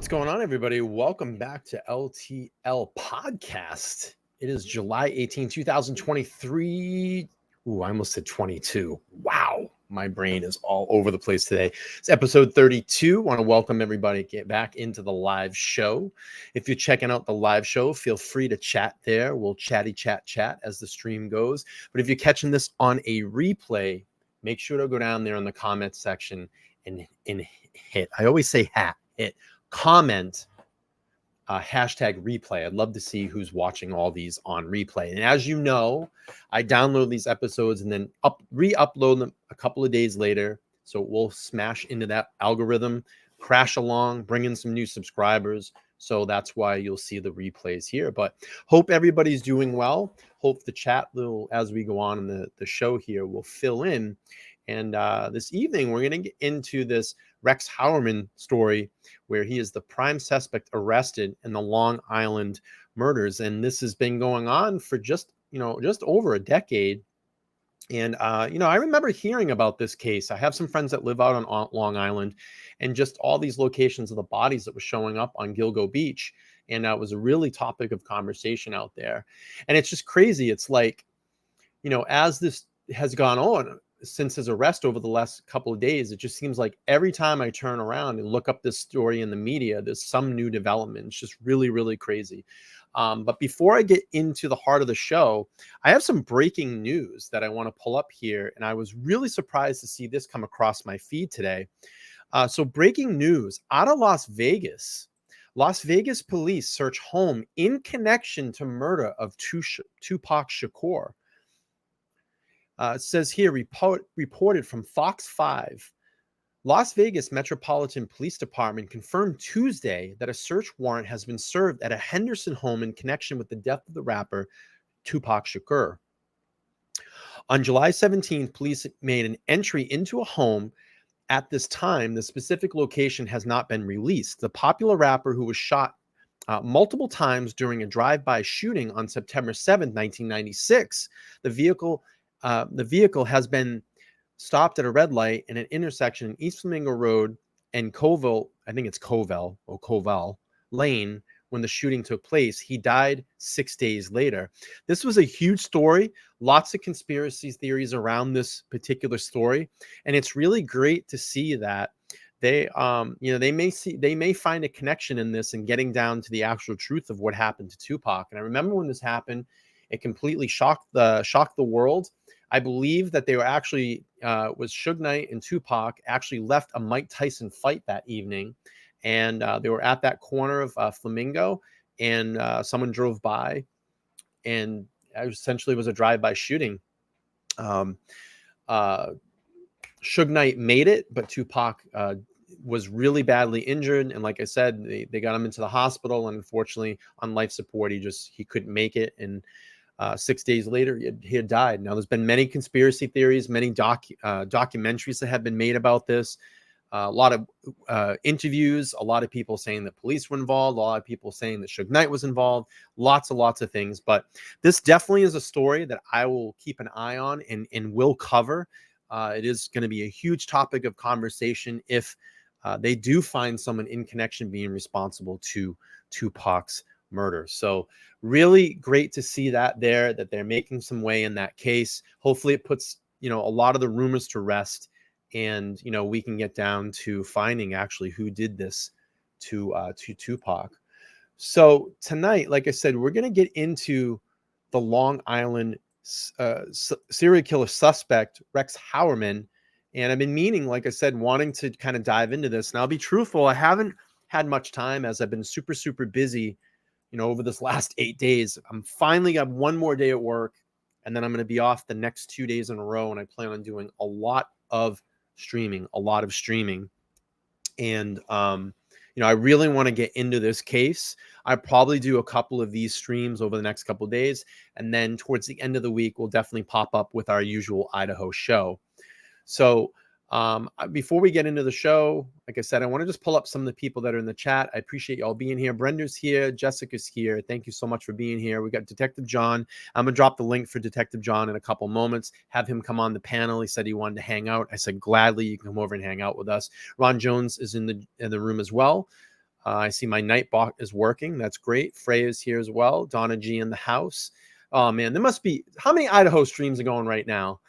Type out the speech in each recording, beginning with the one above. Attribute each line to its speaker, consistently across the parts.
Speaker 1: What's going on, everybody? Welcome back to LTL Podcast. It is July 18, 2023. Ooh, I almost said 22. Wow, my brain is all over the place today. It's episode 32. Want to welcome everybody get back into the live show. If you're checking out the live show, feel free to chat there. We'll chat as the stream goes. But if you're catching this on a replay, make sure to go down there in the comments section and hit. I always say hit. Comment hashtag replay. I'd love to see who's watching all these on replay. And as you know, I download these episodes and then re-upload them a couple of days later. So we'll smash into that algorithm, crash along, bring in some new subscribers. So that's why you'll see the replays here. But hope everybody's doing well. Hope the chat will, as we go on in the show here, will fill in. And this evening, we're going to get into this Rex Heuermann story where he is the prime suspect arrested in the Long Island murders. And this has been going on for just over a decade. And, I remember hearing about this case. I have some friends that live out on Long Island and just all these locations of the bodies that were showing up on Gilgo Beach. And it was a really topic of conversation out there. And it's just crazy. It's like, as this has gone on, since his arrest over the last couple of days, it just seems like every time I turn around and look up this story in the media, there's some new development. It's just really, really crazy. But before I get into the heart of the show, I have some breaking news that I want to pull up here. And I was really surprised to see this come across my feed today. So breaking news out of Las Vegas. Las Vegas police search home in connection to murder of Tupac Shakur. It says here, reported from Fox 5, Las Vegas Metropolitan Police Department confirmed Tuesday that a search warrant has been served at a Henderson home in connection with the death of the rapper Tupac Shakur. On July 17th, police made an entry into a home. At this time, the specific location has not been released. The popular rapper, who was shot multiple times during a drive-by shooting on September 7th, 1996, the vehicle has been stopped at a red light in an intersection in East Flamingo Road and Covell Lane when the shooting took place. He died 6 days later. This was a huge story. Lots of conspiracy theories around this particular story. And it's really great to see that they may find a connection in this and getting down to the actual truth of what happened to Tupac. And I remember when this happened, it completely shocked the world. I believe that they were actually, was Suge Knight and Tupac actually left a Mike Tyson fight that evening. And they were at that corner of Flamingo, and someone drove by, and essentially was a drive-by shooting. Suge Knight made it, but Tupac was really badly injured. And like I said, they got him into the hospital, and unfortunately on life support, he couldn't make it. And 6 days later, he had died. Now, there's been many conspiracy theories, many documentaries that have been made about this. A lot of interviews, a lot of people saying that police were involved, a lot of people saying that Suge Knight was involved, lots of things. But this definitely is a story that I will keep an eye on and will cover. It is going to be a huge topic of conversation if they do find someone in connection being responsible to Tupac's murder. So really great to see that they're making some way in that case. Hopefully it puts, a lot of the rumors to rest, and, we can get down to finding actually who did this to Tupac. So tonight, like I said, we're going to get into the Long Island serial killer suspect, Rex Heuermann. And I've been meaning, like I said, wanting to kind of dive into this. And I'll be truthful, I haven't had much time as I've been super, super busy over this last 8 days. I'm finally got one more day at work, and then I'm going to be off the next 2 days in a row. And I plan on doing a lot of streaming. And, I really want to get into this case. I probably do a couple of these streams over the next couple of days. And then towards the end of the week, we'll definitely pop up with our usual Idaho show. So, before we get into the show, like I said, I want to just pull up some of the people that are in the chat. I appreciate y'all being here. Brenda's here. Jessica's here. Thank you so much for being here. We got Detective John. I'm going to drop the link for Detective John in a couple moments, have him come on the panel. He said he wanted to hang out. I said, gladly, you can come over and hang out with us. Ron Jones is in the room as well. I see my Nightbot is working. That's great. Frey is here as well. Donna G in the house. Oh man, there must be, how many Idaho streams are going right now?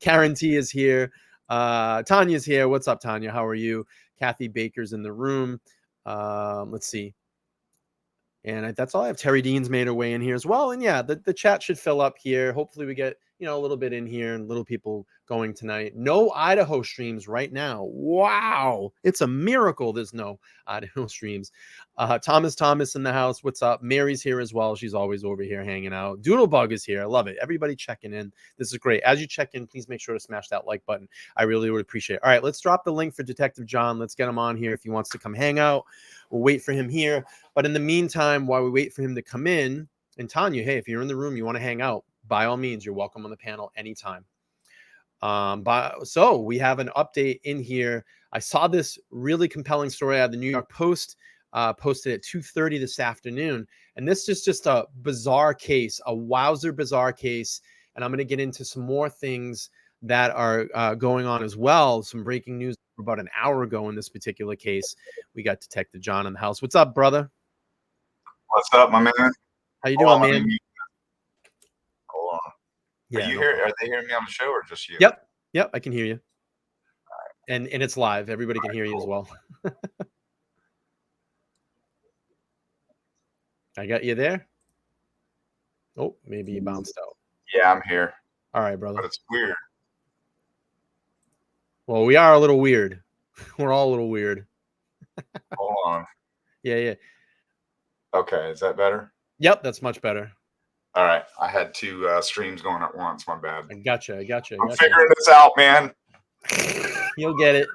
Speaker 1: Karen T is here. Tanya's here. What's up, Tanya? How are you? Kathy Baker's in the room. Let's see. And that's all I have. Terry Dean's made her way in here as well. And yeah, the chat should fill up here. Hopefully we get, a little bit in here and little people going tonight. No Idaho streams right now. Wow. It's a miracle there's no Idaho streams. Thomas in the house. What's up? Mary's here as well. She's always over here hanging out. Doodlebug is here. I love it. Everybody checking in. This is great. As you check in, please make sure to smash that like button. I really would appreciate it. All right, let's drop the link for Detective John. Let's get him on here if he wants to come hang out. We'll wait for him here. But in the meantime, while we wait for him to come in, and Tanya, hey, if you're in the room, you want to hang out, by all means, you're welcome on the panel anytime. So we have an update in here. I saw this really compelling story out of the New York Post, posted at 2:30 this afternoon. And this is just a bizarre case, a wowzer bizarre case. And I'm going to get into some more things that are going on as well. Some breaking news about an hour ago in this particular case. We got Detective John in the house. What's up, brother?
Speaker 2: What's up, my man?
Speaker 1: How you doing, man?
Speaker 2: Hold on.
Speaker 1: Yeah,
Speaker 2: Are they hearing me on the show or just you?
Speaker 1: Yep, I can hear you. Right. And it's live. Everybody can hear you as well. I got you there. Oh, maybe you bounced out.
Speaker 2: Yeah, I'm here.
Speaker 1: All right, brother.
Speaker 2: But it's weird.
Speaker 1: Well, we are a little weird. We're all a little weird.
Speaker 2: Hold on.
Speaker 1: Yeah.
Speaker 2: Okay, is that better?
Speaker 1: Yep, that's much better.
Speaker 2: All right, I had two streams going at once. My bad.
Speaker 1: I gotcha.
Speaker 2: I'm figuring this out, man.
Speaker 1: You'll get it.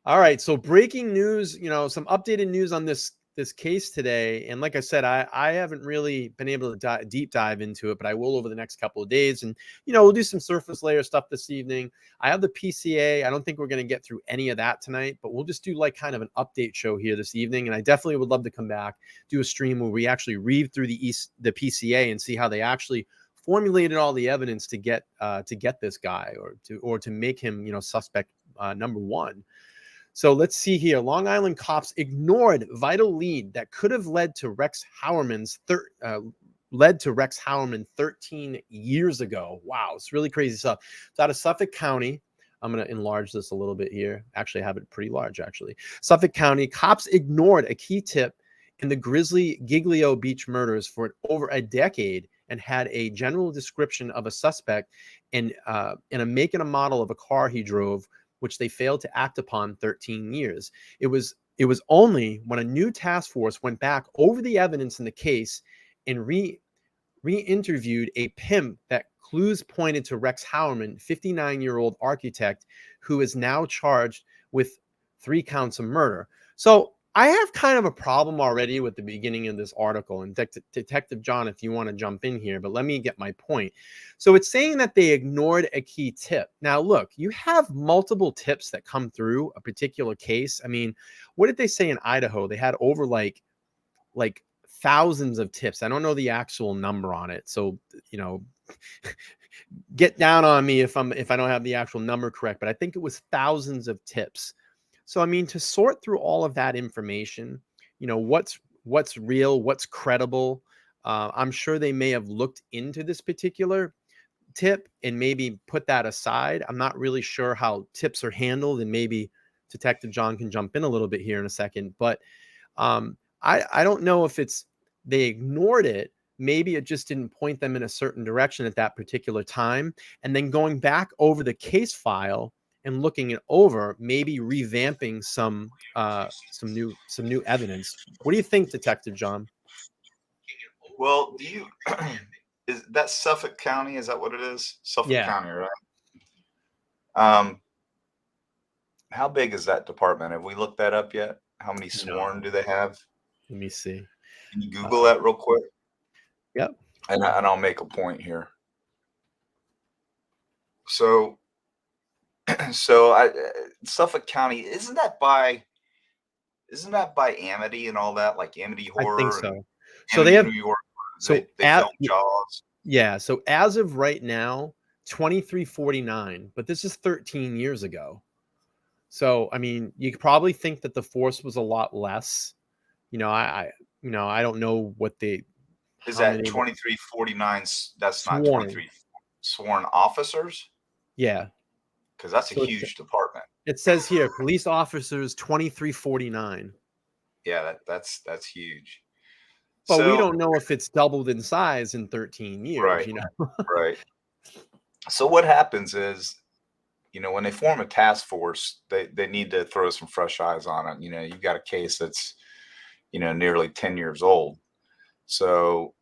Speaker 1: All right, so breaking news, some updated news on this case today. And like I said, I haven't really been able to deep dive into it, but I will over the next couple of days. And, we'll do some surface layer stuff this evening. I have the PCA. I don't think we're going to get through any of that tonight, but we'll just do like kind of an update show here this evening. And I definitely would love to come back, do a stream where we actually read through the PCA and see how they actually formulated all the evidence to get this guy or to make him, suspect number one. So let's see here. Long Island cops ignored vital lead that could have led to Rex Heuermann 13 years ago. Wow, it's really crazy stuff. It's out of Suffolk County. I'm going to enlarge this a little bit here. Actually, I have it pretty large, actually. Suffolk County cops ignored a key tip in the grisly Giglio Beach murders for over a decade and had a general description of a suspect in a make and a model of a car he drove, which they failed to act upon 13 years. It was only when a new task force went back over the evidence in the case and re-interviewed a pimp that clues pointed to Rex Heuermann, 59-year-old architect, who is now charged with 3 counts of murder. So I have kind of a problem already with the beginning of this article, and Detective John, if you want to jump in here, but let me get my point. So it's saying that they ignored a key tip. Now, look, you have multiple tips that come through a particular case. I mean, what did they say in Idaho? They had over like thousands of tips. I don't know the actual number on it. So, get down on me if I don't have the actual number correct, but I think it was thousands of tips. So, I mean, to sort through all of that information, what's real, what's credible. I'm sure they may have looked into this particular tip and maybe put that aside. I'm not really sure how tips are handled, and maybe Detective John can jump in a little bit here in a second. But I don't know if they ignored it. Maybe it just didn't point them in a certain direction at that particular time. And then going back over the case file and looking it over, maybe revamping some new evidence. What do you think, Detective John?
Speaker 2: Well, is that Suffolk County? Is that what it is? Suffolk County, right? How big is that department? Have we looked that up yet? How many sworn do they have?
Speaker 1: Let me see.
Speaker 2: Can you Google that real quick?
Speaker 1: Yep.
Speaker 2: And I'll make a point here. So Suffolk County, isn't that by Amity and all that, like Amity Horror?
Speaker 1: I think so.
Speaker 2: And
Speaker 1: so they have
Speaker 2: New York.
Speaker 1: So
Speaker 2: they filmed Jaws.
Speaker 1: Yeah. So as of right now, 2349, but this is 13 years ago. So, I mean, you could probably think that the force was a lot less. I don't know what
Speaker 2: Is
Speaker 1: how
Speaker 2: that
Speaker 1: many
Speaker 2: 2349? That's not
Speaker 1: sworn.
Speaker 2: 23 sworn officers,
Speaker 1: Yeah.
Speaker 2: because that's a
Speaker 1: So
Speaker 2: huge department.
Speaker 1: it says here, police officers 2349.
Speaker 2: Yeah, that's huge.
Speaker 1: But we
Speaker 2: So
Speaker 1: don't know if it's doubled in size in 13 years,
Speaker 2: right, right. So what happens is, when they form a task force, they need to throw some fresh eyes on it. You've got a case that's, nearly 10 years old. So,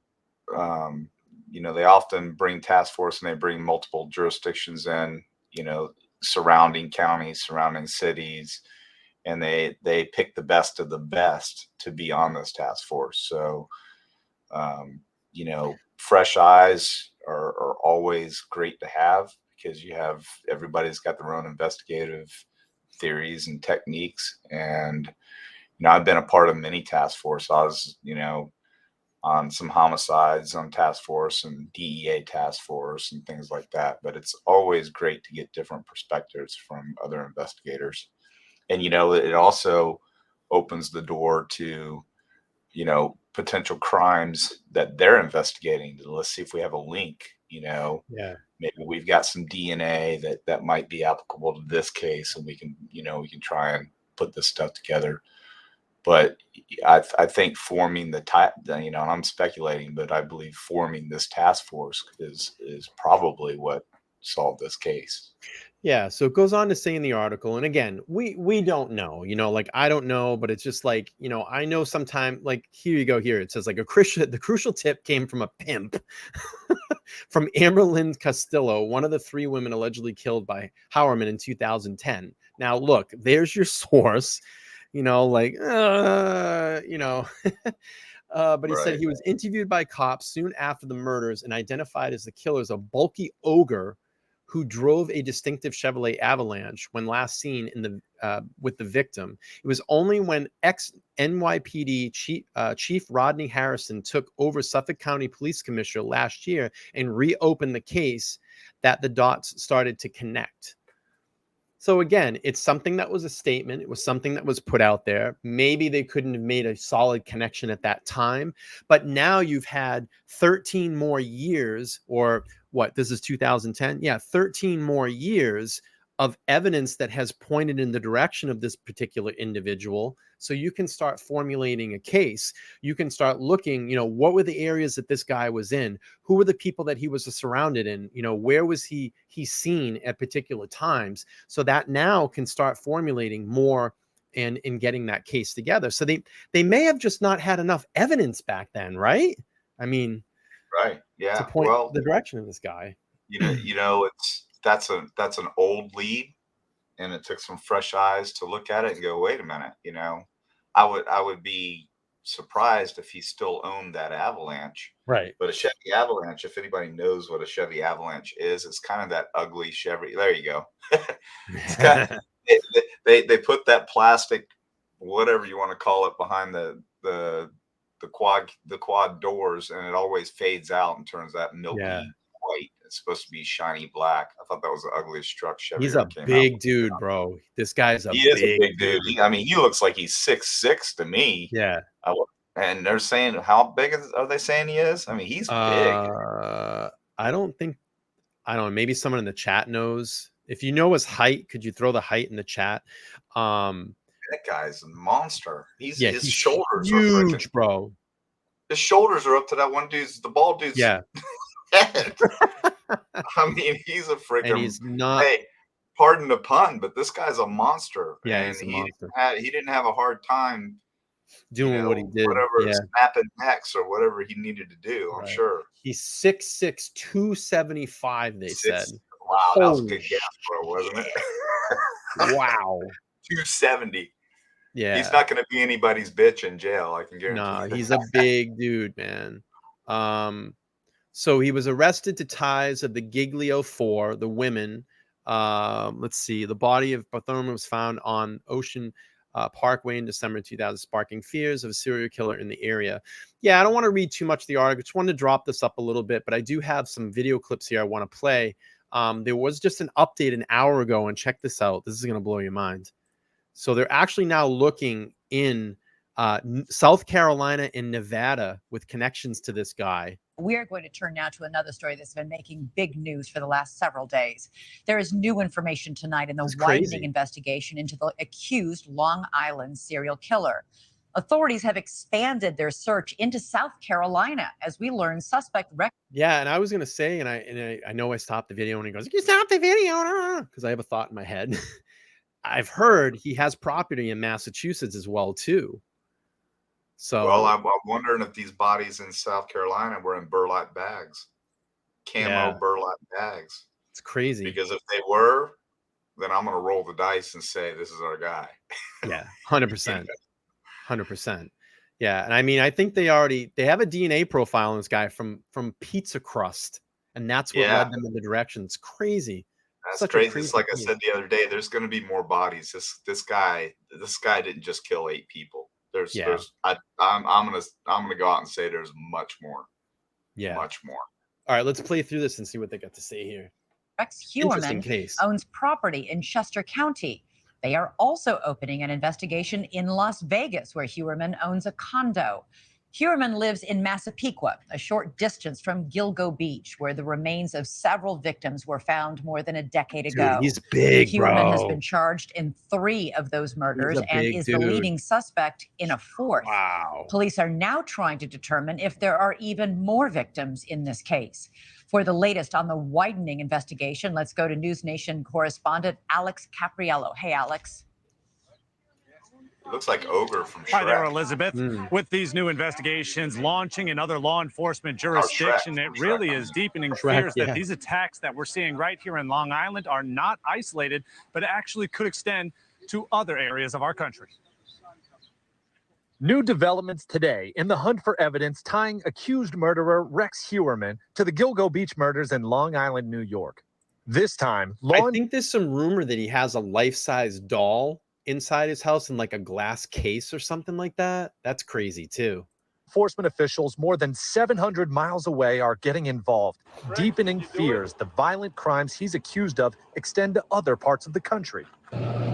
Speaker 2: they often bring task force and they bring multiple jurisdictions in, surrounding counties, surrounding cities, and they pick the best of the best to be on this task force. So, fresh eyes are always great to have, because everybody's got their own investigative theories and techniques. And, I've been a part of many task force. I was, on some homicides on task force and DEA task force and things like that. But it's always great to get different perspectives from other investigators. And, it also opens the door to, potential crimes that they're investigating. Let's see if we have a link,
Speaker 1: Yeah.
Speaker 2: maybe we've got some DNA that might be applicable to this case, and we can try and put this stuff together. But I think forming and I'm speculating, but I believe forming this task force is probably what solved this case.
Speaker 1: Yeah, so it goes on to say in the article, and again, we don't know, like I don't know, but it's just like, I know sometime, like here you go, here it says like the crucial tip came from a pimp from Amberlynn Castillo, one of the 3 women allegedly killed by Heuermann in 2010. Now look, there's your source, like but he said
Speaker 2: Right.
Speaker 1: he was interviewed by cops soon after the murders and identified as the killer as a bulky ogre who drove a distinctive Chevrolet Avalanche when last seen with the victim. It was only when ex-NYPD Chief Rodney Harrison took over Suffolk County Police Commissioner last year and reopened the case that the dots started to connect. So again, it's something that was a statement. It was something that was put out there. Maybe they couldn't have made a solid connection at that time, but now you've had 13 more years, or what? This is 2010. Yeah, 13 more years of evidence that has pointed in the direction of this particular individual. So you can start formulating a case. You can start looking, what were the areas that this guy was in? Who were the people that he was surrounded in? Where was he seen at particular times? So that now can start formulating more and in getting that case together. So they may have just not had enough evidence back then, right? I mean,
Speaker 2: Right.
Speaker 1: to
Speaker 2: Yeah.
Speaker 1: point
Speaker 2: Well,
Speaker 1: the direction of this guy.
Speaker 2: that's an old lead, and it took some fresh eyes to look at it and go, wait a minute, I would be surprised if he still owned that Avalanche.
Speaker 1: Right.
Speaker 2: But a Chevy Avalanche, if anybody knows what a Chevy Avalanche is, it's kind of that ugly Chevy. There you go. It's kind of, they put that plastic, whatever you want to call it, behind the quad doors, and it always fades out and turns that
Speaker 1: Yeah.
Speaker 2: milky white. It's supposed to be shiny black. I thought that was the ugliest truck Chevy
Speaker 1: He's
Speaker 2: ever
Speaker 1: a
Speaker 2: came out
Speaker 1: big
Speaker 2: with.
Speaker 1: dude, bro. This guy's a
Speaker 2: He is a
Speaker 1: big
Speaker 2: big dude.
Speaker 1: dude.
Speaker 2: He looks like he's 6'6" to me.
Speaker 1: Yeah.
Speaker 2: And they're saying, how big are they saying he is? I mean, he's big.
Speaker 1: I don't know. Maybe someone in the chat knows. If you know his height, could you throw the height in the chat?
Speaker 2: That guy's a monster.
Speaker 1: Yeah,
Speaker 2: His
Speaker 1: he's
Speaker 2: shoulders are freaking.
Speaker 1: huge, bro.
Speaker 2: His shoulders are up to that the bald dude's
Speaker 1: Yeah.
Speaker 2: head. I mean, he's a
Speaker 1: And
Speaker 2: freaking.
Speaker 1: he's not.
Speaker 2: Hey, pardon the pun, but this guy's a monster,
Speaker 1: Yeah,
Speaker 2: and
Speaker 1: he's a monster.
Speaker 2: he didn't have a hard time,
Speaker 1: Doing what he did.
Speaker 2: whatever,
Speaker 1: Yeah.
Speaker 2: snapping necks or whatever he needed to do. I'm
Speaker 1: Right.
Speaker 2: sure.
Speaker 1: He's 6'6", 275, they said.
Speaker 2: Wow, that was a
Speaker 1: Holy
Speaker 2: good guess, bro, wasn't it?
Speaker 1: Wow.
Speaker 2: 270.
Speaker 1: Yeah.
Speaker 2: He's not going to be anybody's bitch in jail. I can guarantee.
Speaker 1: Nah,
Speaker 2: you.
Speaker 1: he's a big dude, man. So he was arrested to ties of the Giglio Four, the women. Let's see. The body of Bartholomew was found on Ocean Parkway in December 2000, sparking fears of a serial killer in the area. Yeah, I don't want to read too much of the article. Just wanted to drop this up a little bit, but I do have some video clips here I want to play. There was just an update an hour ago, and check this out. This is going to blow your mind. So they're actually now looking in South Carolina and Nevada with connections to this guy.
Speaker 3: We are going to turn now to another story that's been making big news for the last several days. There is new information tonight in the widening investigation into the accused Long Island serial killer. Authorities have expanded their search into South Carolina as we learn suspect.
Speaker 1: Yeah, and I was going to say, and I know I stopped the video, and he goes, "You stopped the video," because I have a thought in my head. I've heard he has property in Massachusetts as well too. So,
Speaker 2: well, I'm wondering if these bodies in South Carolina were in burlap bags, burlap bags.
Speaker 1: It's crazy.
Speaker 2: Because if they were, then I'm going to roll the dice and say this is our guy.
Speaker 1: Yeah, 100%, 100%. Yeah, and I mean, I think they have a DNA profile on this guy from pizza crust, and that's what led them in the direction. It's crazy.
Speaker 2: That's crazy. It's like I said the other day. There's going to be more bodies. This guy didn't just kill 8 people. I'm gonna go out and say there's much more.
Speaker 1: Yeah,
Speaker 2: much more.
Speaker 1: All right, let's play through this and see what they got to say here.
Speaker 3: Rex Heuermann owns property in Chester County. They are also opening an investigation in Las Vegas, where Heuermann owns a condo. Heuermann lives in Massapequa, a short distance from Gilgo Beach, where the remains of several victims were found more than a decade ago.
Speaker 1: Dude, he's big,
Speaker 3: Heuermann has been charged in 3 of those murders and is the leading suspect in a 4th.
Speaker 1: Wow.
Speaker 3: Police are now trying to determine if there are even more victims in this case. For the latest on the widening investigation, let's go to News Nation correspondent Alex Capriello. Hey, Alex.
Speaker 2: It looks like Ogre from Shrek.
Speaker 4: Hi there, Elizabeth. With these new investigations launching in other law enforcement jurisdiction, it really is deepening fears that these attacks that we're seeing right here in Long Island are not isolated, but actually could extend to other areas of our country.
Speaker 5: New developments today in the hunt for evidence tying accused murderer Rex Heuermann to the Gilgo Beach murders in Long Island, New York. This time,
Speaker 1: I think there's some rumor that he has a life-size doll inside his house in like a glass case or something like that. That's crazy too.
Speaker 5: Enforcement officials more than 700 miles away are getting involved, deepening fears the violent crimes he's accused of extend to other parts of the country.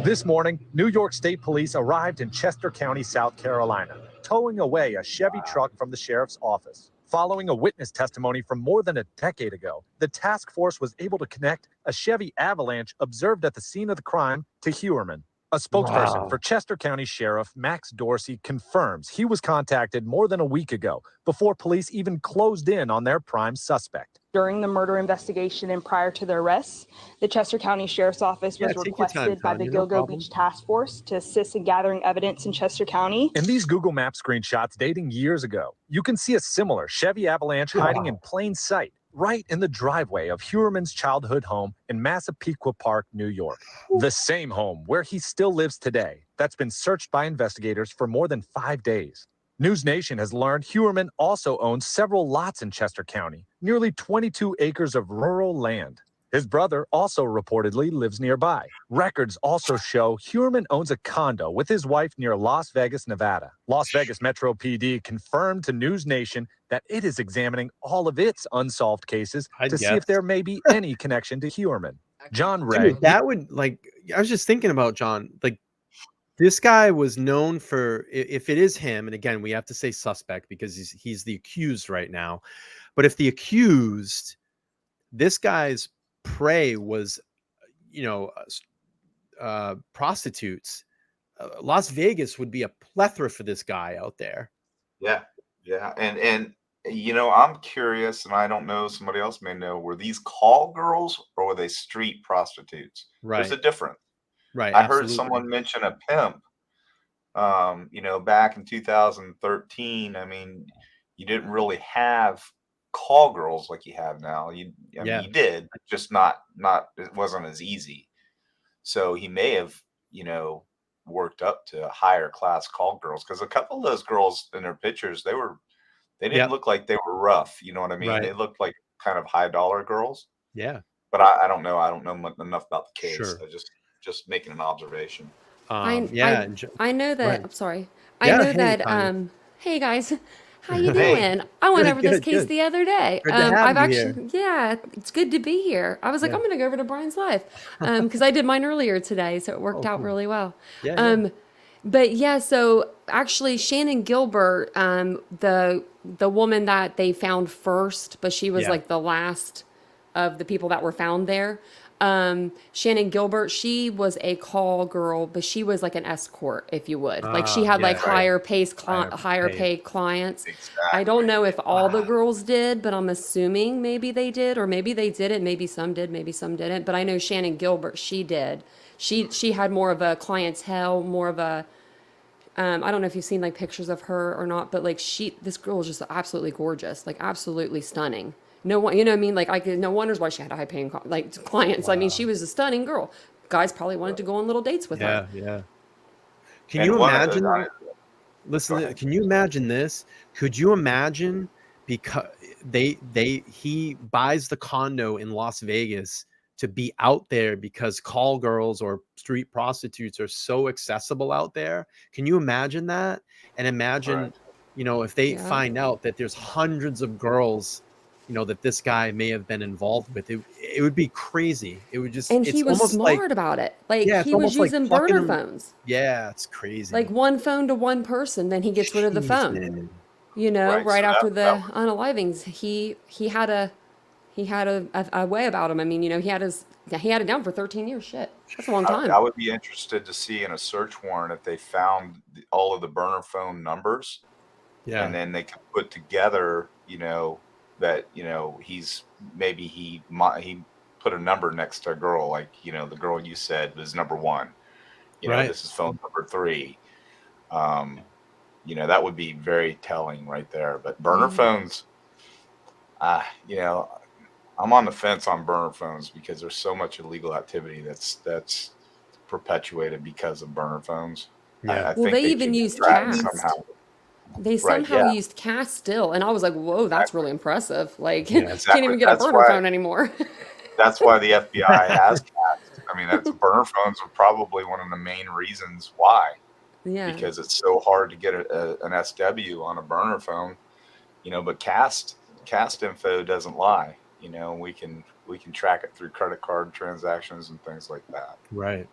Speaker 5: This morning, New York State Police arrived in Chester County, South Carolina, towing away a Chevy truck from the sheriff's office. Following a witness testimony from more than a decade ago, the task force was able to connect a Chevy Avalanche observed at the scene of the crime to Heuermann. A spokesperson for Chester County Sheriff Max Dorsey confirms he was contacted more than a week ago before police even closed in on their prime suspect.
Speaker 6: During the murder investigation and prior to the arrests, the Chester County Sheriff's Office was requested by the Gilgo Beach Task Force to assist in gathering evidence in Chester County.
Speaker 5: In these Google Maps screenshots dating years ago, you can see a similar Chevy Avalanche hiding in plain sight, right in the driveway of Heuermann's childhood home in Massapequa Park, New York. The same home where he still lives today, that's been searched by investigators for more than 5 days. News Nation has learned Heuermann also owns several lots in Chester County, nearly 22 acres of rural land. His brother also reportedly lives nearby. Records also show Heuermann owns a condo with his wife near Las Vegas, Nevada. Las Vegas Metro PD confirmed to News Nation that it is examining all of its unsolved cases to see if there may be any connection to Heuermann. John Ray.
Speaker 1: Dude, that would, like, I was just thinking about John, like, this guy was known for, if it is him, and again, we have to say suspect because he's the accused right now. But if the accused, this guy's prey was, prostitutes, Las Vegas would be a plethora for this guy out there.
Speaker 2: Yeah. And I'm curious, and I don't know, somebody else may know, were these call girls or were they street prostitutes?
Speaker 1: Right.
Speaker 2: There's a difference.
Speaker 1: Right.
Speaker 2: I heard someone mention a pimp, back in 2013. I mean, you didn't really have call girls like you have now. You did, just not, it wasn't as easy. So he may have, worked up to higher class call girls, because a couple of those girls in their pictures, they didn't look like they were rough. You know what I mean? Right. They looked like kind of high dollar girls.
Speaker 1: Yeah.
Speaker 2: But I don't know. I don't know enough about the case.
Speaker 1: Sure.
Speaker 2: I just making an observation.
Speaker 7: I know that. I'm sorry. I know that. Hey guys, How you doing? I went over this case the other day.
Speaker 1: Good to have you here.
Speaker 7: Yeah, it's good to be here. I was like, I'm going to go over to Brian's live because I did mine earlier today, so it worked out really well. But yeah, so actually Shannon Gilbert, the woman that they found first, but she was like the last of the people that were found there. Shannon Gilbert, she was a call girl, but she was like an escort, if you would. Like she had higher paid clients.
Speaker 2: Exactly.
Speaker 7: I don't know if all the girls did, but I'm assuming maybe they did, or maybe they didn't. Maybe some did, maybe some didn't. But I know Shannon Gilbert, she did. She had more of a clientele, more of a I don't know if you've seen like pictures of her or not, but like this girl was just absolutely gorgeous, like absolutely stunning. No one, you know what I mean? Like no wonders why she had a high paying clients. Wow. I mean, she was a stunning girl. Guys probably wanted to go on little dates with her.
Speaker 1: Yeah. Can you imagine? Can you imagine this? Could you imagine, because he buys the condo in Las Vegas to be out there because call girls or street prostitutes are so accessible out there? Can you imagine that? And imagine, if they find out that there's hundreds of girls, that this guy may have been involved with, it would be crazy. It would just,
Speaker 7: and he was smart about it. Like he was using burner phones.
Speaker 1: Yeah, it's crazy.
Speaker 7: Like one phone to one person, then he gets rid of the phone. Man. Right after the unalivings, he had a way about him. I mean, he had it down for 13 years. Shit, that's a long time.
Speaker 2: I would be interested to see in a search warrant if they found all of the burner phone numbers. Yeah, and then they could put together, that he put a number next to a girl, like the girl you said was number 1. This is phone number 3. That would be very telling right there. But burner phones, I'm on the fence on burner phones because there's so much illegal activity that's perpetuated because of burner phones.
Speaker 7: Yeah. Well, they even used cast. They somehow used cast still, and I was like, "Whoa, that's really impressive!" Like, can't even get a burner phone anymore.
Speaker 2: That's why the FBI has cast. I mean, burner phones are probably one of the main reasons why. Yeah. Because it's so hard to get an SW on a burner phone, But cast info doesn't lie. We can track it through credit card transactions and things like that.
Speaker 1: Right.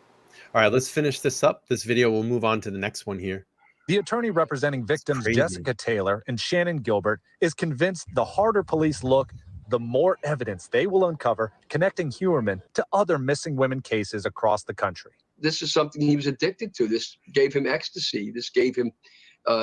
Speaker 1: All right, let's finish this up. This video, we'll move on to the next one here.
Speaker 5: The attorney representing victims Jessica Taylor and Shannon Gilbert is convinced the harder police look, the more evidence they will uncover connecting Heuermann to other missing women cases across the country.
Speaker 8: This is something he was addicted to. This gave him ecstasy. This gave him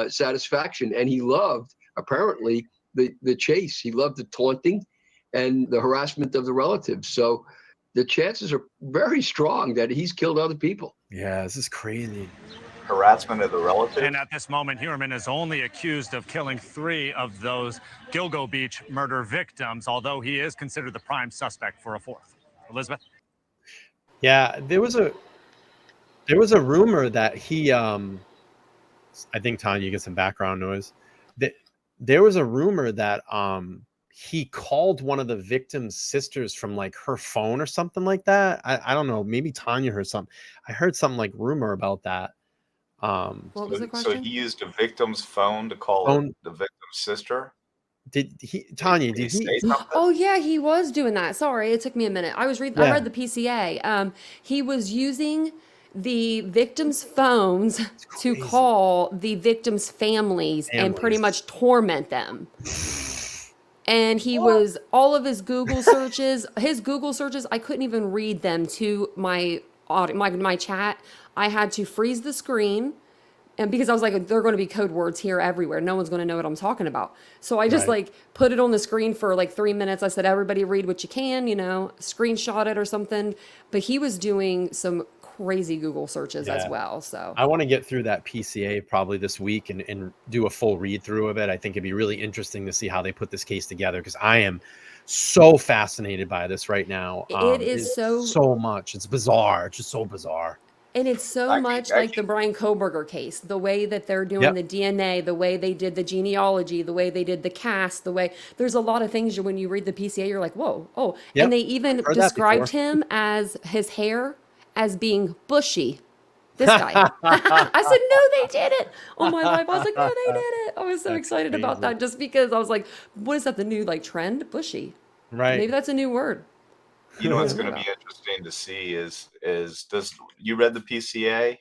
Speaker 8: satisfaction. And he loved, apparently, the chase. He loved the taunting and the harassment of the relatives. So the chances are very strong that he's killed other people.
Speaker 1: Yeah, this is crazy.
Speaker 2: Harassment of the relatives.
Speaker 4: And at this moment, Heuermann is only accused of killing 3 of those Gilgo Beach murder victims, although he is considered the prime suspect for a 4th. Elizabeth?
Speaker 1: Yeah, there was a rumor that he, I think, Tanya, you get some background noise. There was a rumor that he called one of the victim's sisters from like her phone or something like that. I don't know. Maybe Tanya heard something. I heard something like rumor about that.
Speaker 7: What was the question?
Speaker 2: So he used a victim's phone to call the victim's sister?
Speaker 1: Did he, Tanya, did he
Speaker 2: say something?
Speaker 7: Oh yeah, he was doing that. Sorry, it took me a minute. I read the PCA. He was using the victims' phones to call the victims' families and pretty much torment them. And he was all of his Google searches, I couldn't even read them to my chat. I had to freeze the screen, and because I was like, there are going to be code words here everywhere. No one's going to know what I'm talking about. So I just put it on the screen for like 3 minutes. I said, everybody read what you can, screenshot it or something. But he was doing some crazy Google searches as well. So
Speaker 1: I want to get through that PCA probably this week and do a full read through of it. I think it'd be really interesting to see how they put this case together, because I am so fascinated by this right now.
Speaker 7: It is
Speaker 1: so much. It's bizarre. It's just so bizarre.
Speaker 7: And it's so much like the Brian Kohberger case, the way that they're doing the DNA, the way they did the genealogy, the way they did the cast, there's a lot of things when you read the PCA, you're like, whoa, oh. Yep. And they even described him as his hair as being bushy. This guy. I said, no, they did it. Oh my life. I was like, no, they did it. I was so excited about that just because I was like, what is that, the new like trend? Bushy.
Speaker 1: Right.
Speaker 7: Maybe that's a new word.
Speaker 2: You know what's going to be interesting to see is does you read the PCA,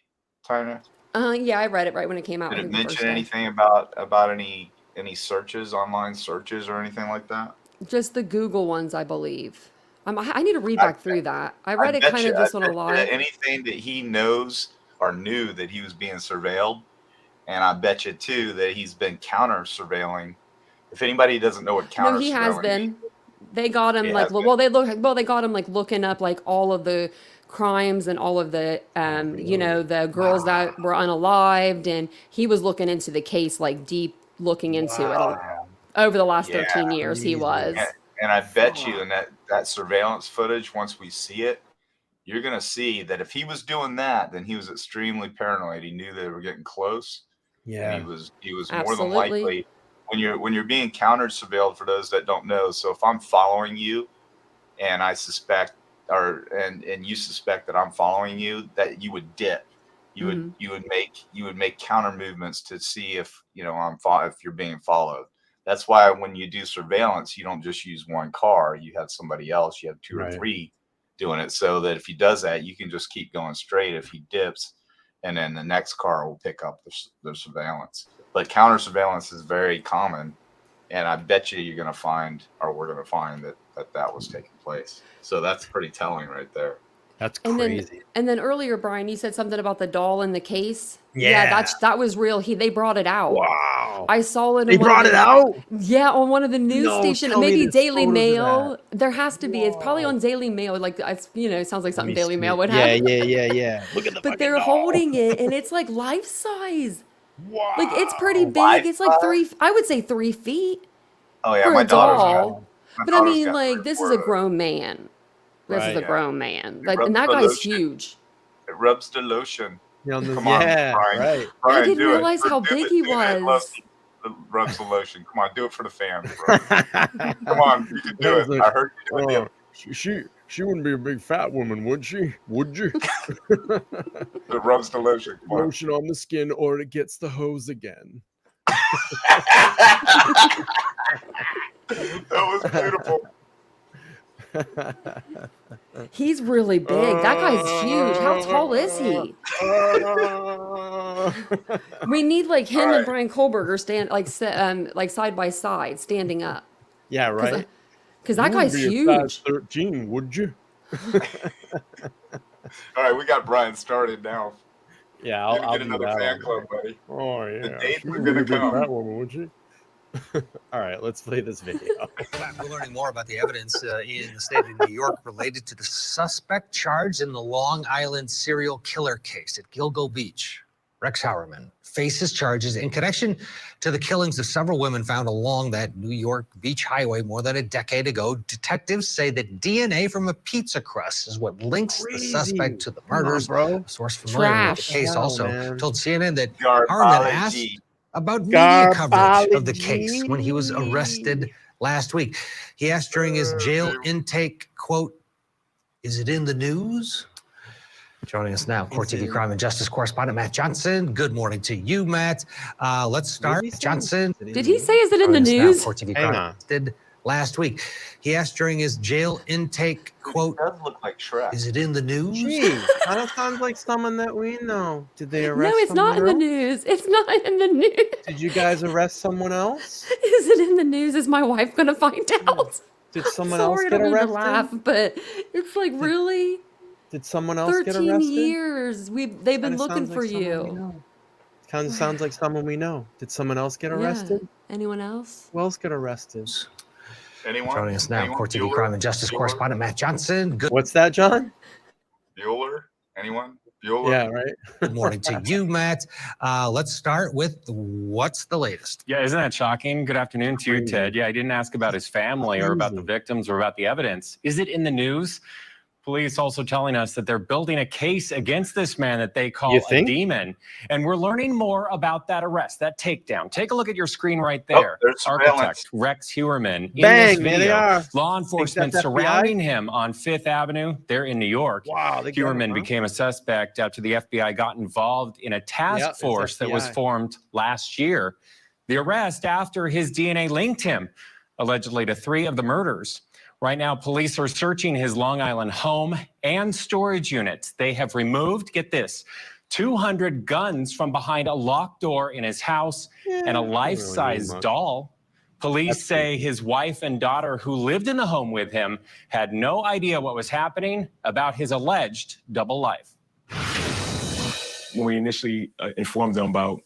Speaker 2: Tyner?
Speaker 7: Yeah, I read it right when it came out.
Speaker 2: Did it mention anything about any searches, online searches or anything like that?
Speaker 7: Just the Google ones, I believe. I need to read back through that. I read it kind of just on a live.
Speaker 2: Anything that he knows or knew that he was being surveilled, and I bet you too that he's been counter surveilling. If anybody doesn't know what counter surveilling
Speaker 7: he has been.
Speaker 2: Means,
Speaker 7: they got him they got him like looking up like all of the crimes and all of the the girls that were unalived, and he was looking into the case like deep looking into it over the last 13 years. He was.
Speaker 2: And I bet you in that surveillance footage, once we see it, you're going to see that if he was doing that, then he was extremely paranoid. He knew they were getting close.
Speaker 1: Yeah.
Speaker 2: And he was more than likely when you're being counter surveilled, for those that don't know. So if I'm following you and I suspect and you suspect that I'm following you, that you would dip. You would make counter movements to see if if you're being followed. That's why when you do surveillance, you don't just use one car. You have somebody else. You have two or three doing it, so that if he does that, you can just keep going straight. If he dips, and then the next car will pick up the surveillance. But counter surveillance is very common, and I bet you we're going to find that was taking place. So that's pretty telling right there.
Speaker 1: That's crazy.
Speaker 7: And then earlier, Brian, you said something about the doll in the case. Yeah, that was real. They brought it out.
Speaker 1: Wow.
Speaker 7: I saw it.
Speaker 1: They brought it out?
Speaker 7: Yeah, on one of the news stations. Maybe Daily Mail. There has to be. It's probably on Daily Mail. Like, it sounds like something Daily Mail would have.
Speaker 1: Yeah. Look at the
Speaker 7: But they're holding it, and it's like life size.
Speaker 1: Wow.
Speaker 7: Like, it's pretty big. It's like 3 feet.
Speaker 2: Oh yeah,
Speaker 7: for
Speaker 2: my
Speaker 7: a doll. But I mean,
Speaker 2: like,
Speaker 7: this is a grown man. This is a grown man. Like, and that guy's huge.
Speaker 2: It rubs the lotion.
Speaker 1: Come
Speaker 2: on, Brian.
Speaker 1: Right.
Speaker 7: I didn't realize how big he was.
Speaker 2: Rubs the lotion. Come on, do it for the fans, bro. Come on, you can do it. I heard you doing it.
Speaker 1: She wouldn't be a big fat woman, would she? Would you?
Speaker 2: It rubs the lotion.
Speaker 1: Lotion on the skin, or it gets the hose again.
Speaker 2: That was beautiful.
Speaker 7: He's really big. That guy's huge. How tall is he? We need like him and Brian Kohlberger stand like side by side, standing up.
Speaker 1: Yeah, right.
Speaker 7: Because that guy's huge.
Speaker 1: 13, would you?
Speaker 2: All right, we got Brian started now.
Speaker 1: Yeah, I'll
Speaker 2: get another fan club, buddy.
Speaker 1: Oh yeah,
Speaker 2: the dates are gonna come.
Speaker 1: That woman, would you? All right, let's play this video.
Speaker 9: We're learning more about the evidence in the state of New York related to the suspect charged in the Long Island serial killer case at Gilgo Beach. Rex Heuermann faces charges in connection to the killings of several women found along that New York Beach highway more than a decade ago. Detectives say that DNA from a pizza crust is what links the suspect to the murders. A source familiar with the case also told CNN that Heuermann asked about media coverage of the case when he was arrested last week. He asked during his jail intake, quote, "Is it in the news?" Joining us now, Court TV crime and justice correspondent Matt Johnson. Good morning to you, Matt. Let's start. Johnson.
Speaker 7: Did he say, is it in the news?
Speaker 9: Court TV crime did last week. He asked during his jail intake, quote,
Speaker 2: "It does look like Shrek.
Speaker 9: Is it in the news?"
Speaker 1: Gee, kind of sounds like someone that we know. Did they arrest?
Speaker 7: No, it's not in the news. It's not in the news.
Speaker 1: Did you guys arrest someone else?
Speaker 7: Is it in the news? Is my wife gonna find out?
Speaker 1: Did someone else get arrested?
Speaker 7: I don't mean to laugh, but it's like, really?
Speaker 1: Did someone else get arrested?
Speaker 7: 13 years. They've been looking for you.
Speaker 1: Kind of sounds like someone we know. Did someone else get arrested?
Speaker 7: Yeah. Anyone else?
Speaker 1: Who else got arrested?
Speaker 2: Anyone?
Speaker 9: Joining us now, Court TV crime and justice correspondent Matt Johnson.
Speaker 1: What's that, John?
Speaker 2: Bueller? Anyone? Bueller?
Speaker 1: Yeah, right.
Speaker 9: Good morning to you, Matt. Let's start with what's the latest.
Speaker 10: Yeah, isn't that shocking? Good afternoon to you, Ted. Yeah, I didn't ask about his family or about the victims or about the evidence. Is it in the news? Police also telling us that they're building a case against this man that they call a demon. And we're learning more about that arrest, that takedown. Take a look at your screen right there. Architect Rex Heuermann in this video. Law enforcement surrounding him on Fifth Avenue. They're in New York.
Speaker 1: Wow.
Speaker 10: Heuermann became a suspect after the FBI got involved in a task force that was formed last year. The arrest after his DNA linked him, allegedly, to 3 of the murders. Right now, police are searching his Long Island home and storage units. They have removed, get this, 200 guns from behind a locked door in his house and a life-size doll. Police say his wife and daughter, who lived in the home with him, had no idea what was happening about his alleged double life.
Speaker 11: When we initially informed them about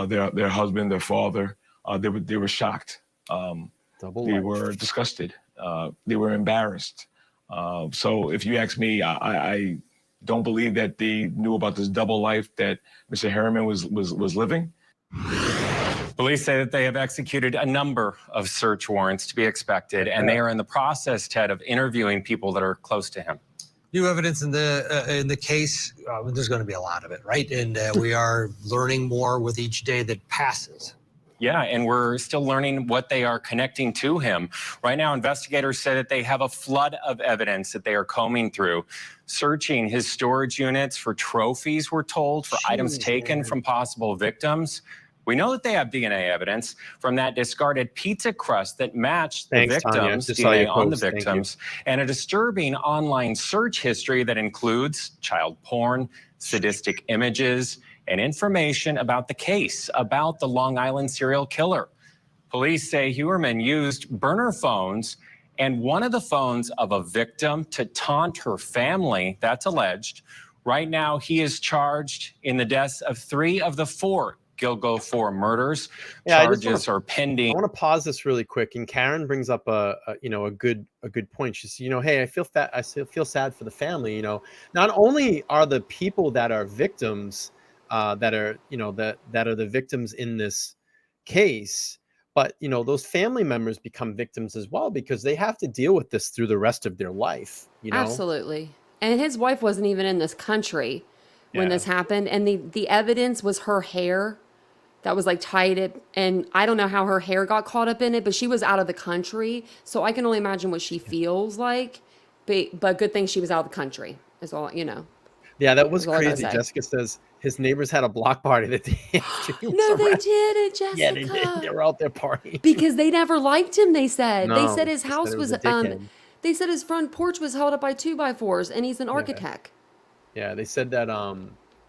Speaker 11: their husband, their father, they were shocked. They were disgusted. They were embarrassed. So if you ask me, I don't believe that they knew about this double life that Mr. Heuermann was living.
Speaker 10: Police say that they have executed a number of search warrants to be expected, and they are in the process, Ted, of interviewing people that are close to him.
Speaker 9: New evidence in the case, there's going to be a lot of it, right? And we are learning more with each day that passes.
Speaker 10: Yeah, and we're still learning what they are connecting to him. Right now, investigators say that they have a flood of evidence that they are combing through, searching his storage units for trophies, we're told, for items taken from possible victims. We know that they have DNA evidence from that discarded pizza crust that matched the victims, DNA on the victims, and a disturbing online search history that includes child porn, sadistic images, and information about the case, about the Long Island serial killer. Police say Heuermann used burner phones and one of the phones of a victim to taunt her family. That's alleged. Right now, he is charged in the deaths of 3 of the 4 Gilgo 4 murders. Charges are pending.
Speaker 1: I want to pause this really quick. And Karen brings up a good point. She says, hey, I feel sad for the family. Not only are the people that are victims that are the victims in this case, but those family members become victims as well, because they have to deal with this through the rest of their life.
Speaker 7: Absolutely. And his wife wasn't even in this country when this happened, and the evidence was her hair that was like tied it, and I don't know how her hair got caught up in it, but she was out of the country, so I can only imagine what she feels like. But good thing she was out of the country is all.
Speaker 1: Yeah, that was crazy. Jessica says his neighbors had a block party that day after he was
Speaker 7: arrested. They did, Jessica.
Speaker 1: Yeah, they did. They were out there partying.
Speaker 7: Because they never liked him, they said. They said his house was they said his front porch was held up by 2x4s, and he's an architect.
Speaker 1: Yeah, they said that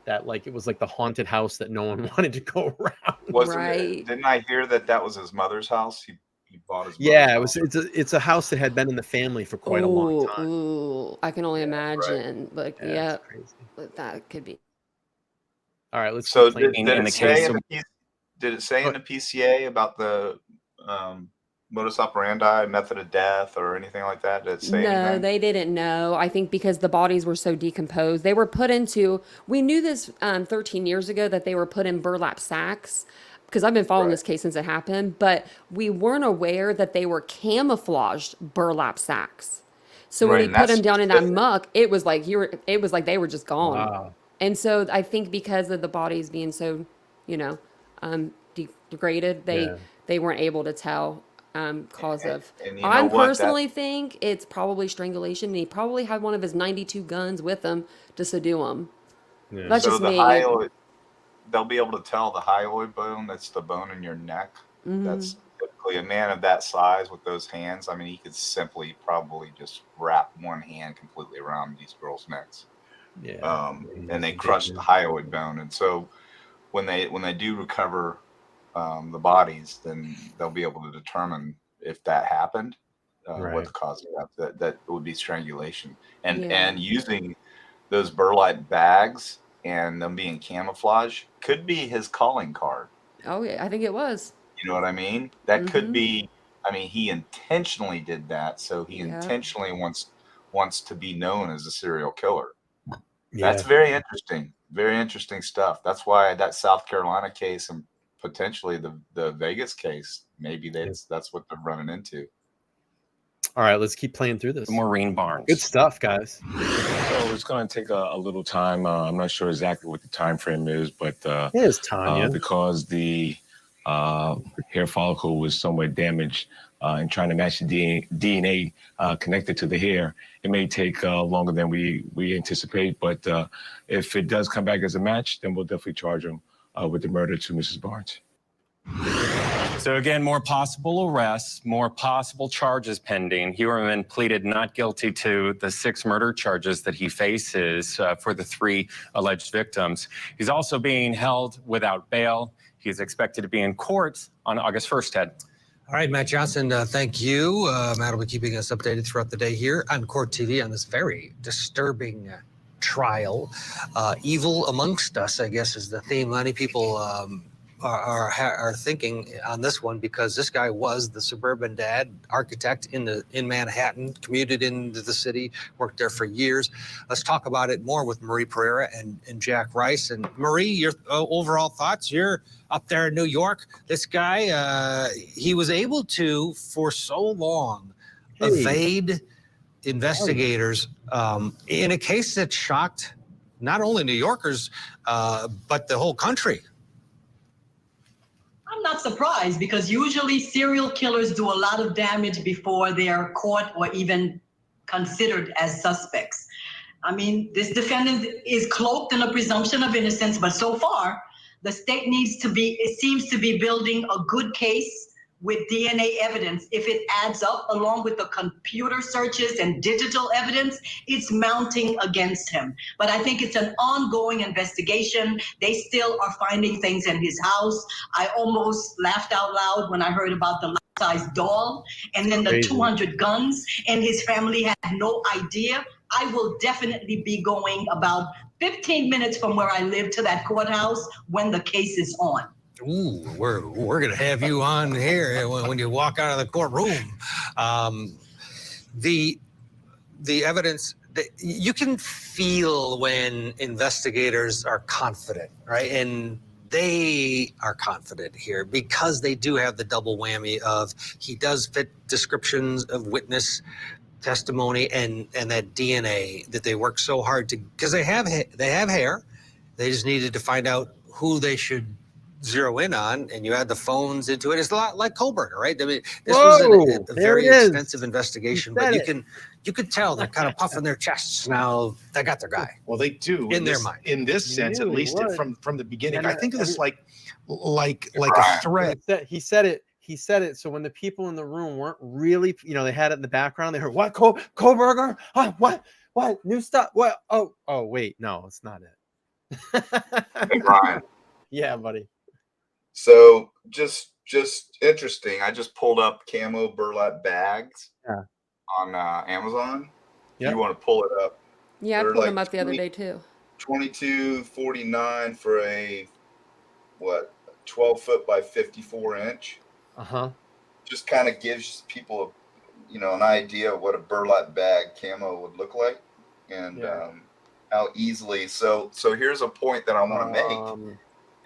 Speaker 1: that like it was like the haunted house that no one wanted to go around.
Speaker 2: Didn't I hear that was his mother's house? He bought his
Speaker 1: mother's house. It's a house that had been in the family for quite a long time.
Speaker 7: Ooh, I can only imagine. Right. But but that could be.
Speaker 1: All right, let's.
Speaker 2: So did it say in the PCA about the modus operandi, method of death, or anything like that? Did it say anything?
Speaker 7: They didn't know. I think because the bodies were so decomposed, they were put into. We knew this 13 years ago that they were put in burlap sacks, because I've been following this case since it happened, but we weren't aware that they were camouflaged burlap sacks. So when we put them down in that muck, it was like they were just gone. Wow. And so I think because of the bodies being so, degraded, they weren't able to tell cause of. I personally think it's probably strangulation, and he probably had one of his 92 guns with him to subdue him. Yeah. That's just me.
Speaker 2: They'll be able to tell the hyoid bone, that's the bone in your neck. Mm-hmm. That's typically a man of that size with those hands. I mean, he could simply probably just wrap one hand completely around these girls' necks. Yeah. And they crush the hyoid bone. And so when they do recover the bodies, then they'll be able to determine if that happened, what the cause of that would be strangulation. And using those burlap bags and them being camouflage could be his calling card.
Speaker 7: Oh yeah, I think it was.
Speaker 2: You know what I mean? That could be. I mean, he intentionally did that, so he intentionally wants to be known as a serial killer. Yeah. That's very interesting. Very interesting stuff. That's why that South Carolina case and potentially the Vegas case, maybe that's what they're running into.
Speaker 1: All right, let's keep playing through this.
Speaker 10: Maureen Barnes.
Speaker 1: Good stuff, guys.
Speaker 11: So it's going to take a little time. I'm not sure exactly what the time frame is, but
Speaker 1: it is Tanya.
Speaker 11: Because the hair follicle was somewhat damaged and trying to match the DNA connected to the hair, it may take longer than we anticipate. But if it does come back as a match, then we'll definitely charge him with the murder to Mrs. Barnes.
Speaker 10: So again, more possible arrests, more possible charges pending. Heuermann pleaded not guilty to the 6 murder charges that he faces for the 3 alleged victims. He's also being held without bail. He's expected to be in court on August 1st, Ted.
Speaker 9: All right, Matt Johnson, thank you. Matt will be keeping us updated throughout the day here on Court TV on this very disturbing trial. Evil amongst us, I guess, is the theme. Many people are thinking on this one, because this guy was the suburban dad, architect in Manhattan, commuted into the city, worked there for years. Let's talk about it more with Marie Pereira and Jack Rice. And Marie, your overall thoughts? You're up there in New York. This guy, he was able to, for so long, evade investigators in a case that shocked not only New Yorkers, but the whole country.
Speaker 12: I'm not surprised, because usually serial killers do a lot of damage before they are caught or even considered as suspects. I mean, this defendant is cloaked in a presumption of innocence, but so far, the state seems to be building a good case with DNA evidence. If it adds up along with the computer searches and digital evidence, it's mounting against him. But I think it's an ongoing investigation. They still are finding things in his house. I almost laughed out loud when I heard about the life-size doll and then the 200 guns, and his family had no idea. I will definitely be going about 15 minutes from where I live to that courthouse when the case is on.
Speaker 9: Ooh, we're gonna have you on here when you walk out of the courtroom. The evidence that you can feel when investigators are confident, right? And they are confident here because they do have the double whammy of he does fit descriptions of witness testimony and that DNA that they work so hard to, because they have hair. They just needed to find out who they should zero in on, and you add the phones into it. It's a lot like Kohlberger, right? I mean, this was a very extensive investigation, but you could tell they're kind of puffing their chests now. They got their guy.
Speaker 13: Well, they do
Speaker 9: in their mind.
Speaker 13: In this sense, at least from the beginning. And I think of this like a threat.
Speaker 1: He said it. So when the people in the room weren't really, they had it in the background. They heard what Kohlberger? What new stuff? What? Oh, wait, no, it's not it.
Speaker 2: Hey, Brian.
Speaker 1: Yeah, buddy.
Speaker 2: So just interesting. I just pulled up camo burlap bags on Amazon.
Speaker 1: Yep.
Speaker 2: You want to pull it up?
Speaker 7: Yeah, I pulled them up the other day too.
Speaker 2: $22.49 for a 12 foot by 54 inch. Just kind of gives people an idea of what a burlap bag camo would look like, and how easily. So here's a point that I want to make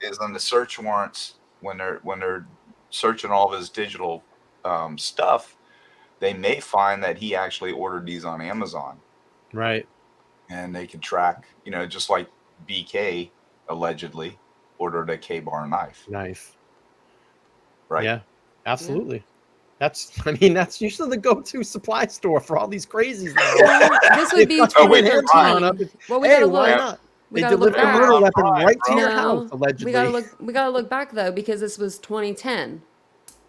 Speaker 2: is on the search warrants, when they're searching all of his digital stuff, they may find that he actually ordered these on Amazon.
Speaker 1: Right.
Speaker 2: And they can track, just like BK allegedly ordered a K-bar knife. Right.
Speaker 1: Yeah, absolutely. That's usually the go-to supply store for all these crazies now.
Speaker 7: This would be 2013. Well, we gotta look.
Speaker 1: They delivered a murder weapon right to your house, allegedly.
Speaker 7: We gotta look back though, because this was 2010.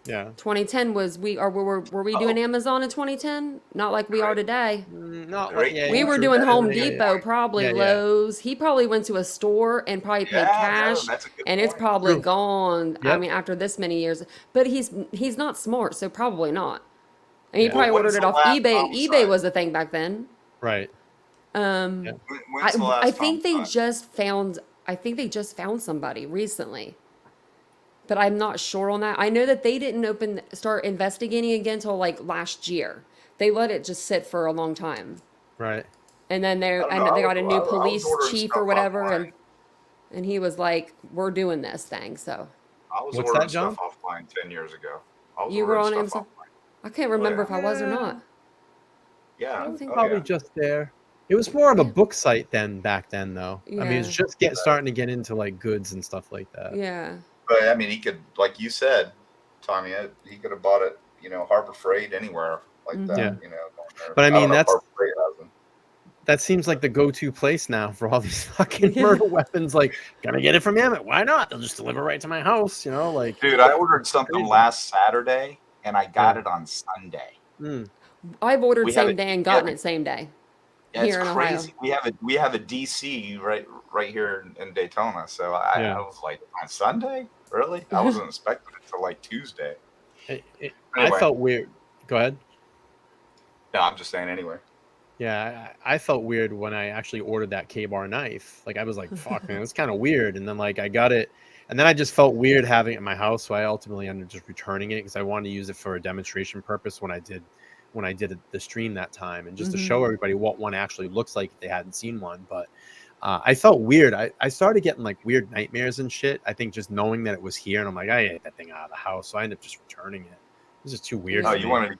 Speaker 1: Yeah.
Speaker 7: 2010 was were we doing Amazon in 2010? Not like we are today. We were doing Home Depot, probably Lowe's. He probably went to a store and probably paid cash, and it's probably gone. I mean, after this many years. But he's not smart, so probably not. And he probably ordered it off eBay. eBay was the thing back then.
Speaker 1: Right.
Speaker 7: I think they just found somebody recently, but I'm not sure on that. I know that they didn't start investigating again until like last year. They let it just sit for a long time.
Speaker 1: Right.
Speaker 7: And then they got a new police chief or whatever, and he was like, "We're doing this thing." So
Speaker 2: I was ordering stuff offline 10 years ago.
Speaker 7: You were on Amazon? I can't remember if I was or not.
Speaker 2: Yeah,
Speaker 1: it was probably just there. It was more of a book site back then, though.
Speaker 7: Yeah.
Speaker 1: I mean, it's just starting to get into like goods and stuff like that.
Speaker 7: Yeah.
Speaker 2: But I mean, he could, like you said, Tommy, he could have bought it, Harbor Freight, anywhere like that.
Speaker 1: Yeah. But I mean,
Speaker 2: Harbor Freight has them.
Speaker 1: That seems like the go-to place now for all these fucking murder weapons. Like, gonna get it from Emmett. Why not? They'll just deliver right to my house. Like,
Speaker 2: dude, I ordered something last Saturday and I got it on Sunday.
Speaker 7: I've ordered same day and gotten it same day.
Speaker 2: Yeah,
Speaker 7: here in
Speaker 2: crazy.
Speaker 7: Ohio.
Speaker 2: We have a DC right here in Daytona. So I was like, on Sunday? Really? I wasn't expecting it till like Tuesday.
Speaker 1: Anyway. I felt weird. Go ahead.
Speaker 2: No, I'm just saying anyway.
Speaker 1: Yeah, I felt weird when I actually ordered that K-bar knife. Like, I was like, fuck, man, it's kind of weird. And then, like, I got it. And then I just felt weird having it in my house. So I ultimately ended up just returning it because I wanted to use it for a demonstration purpose when I did the stream that time. And just to show everybody what one actually looks like if they hadn't seen one. But I felt weird. I started getting, like, weird nightmares and shit. I think just knowing that it was here. And I'm like, I get that thing out of the house. So I ended up just returning it. This is too weird.
Speaker 2: Oh, you wanted to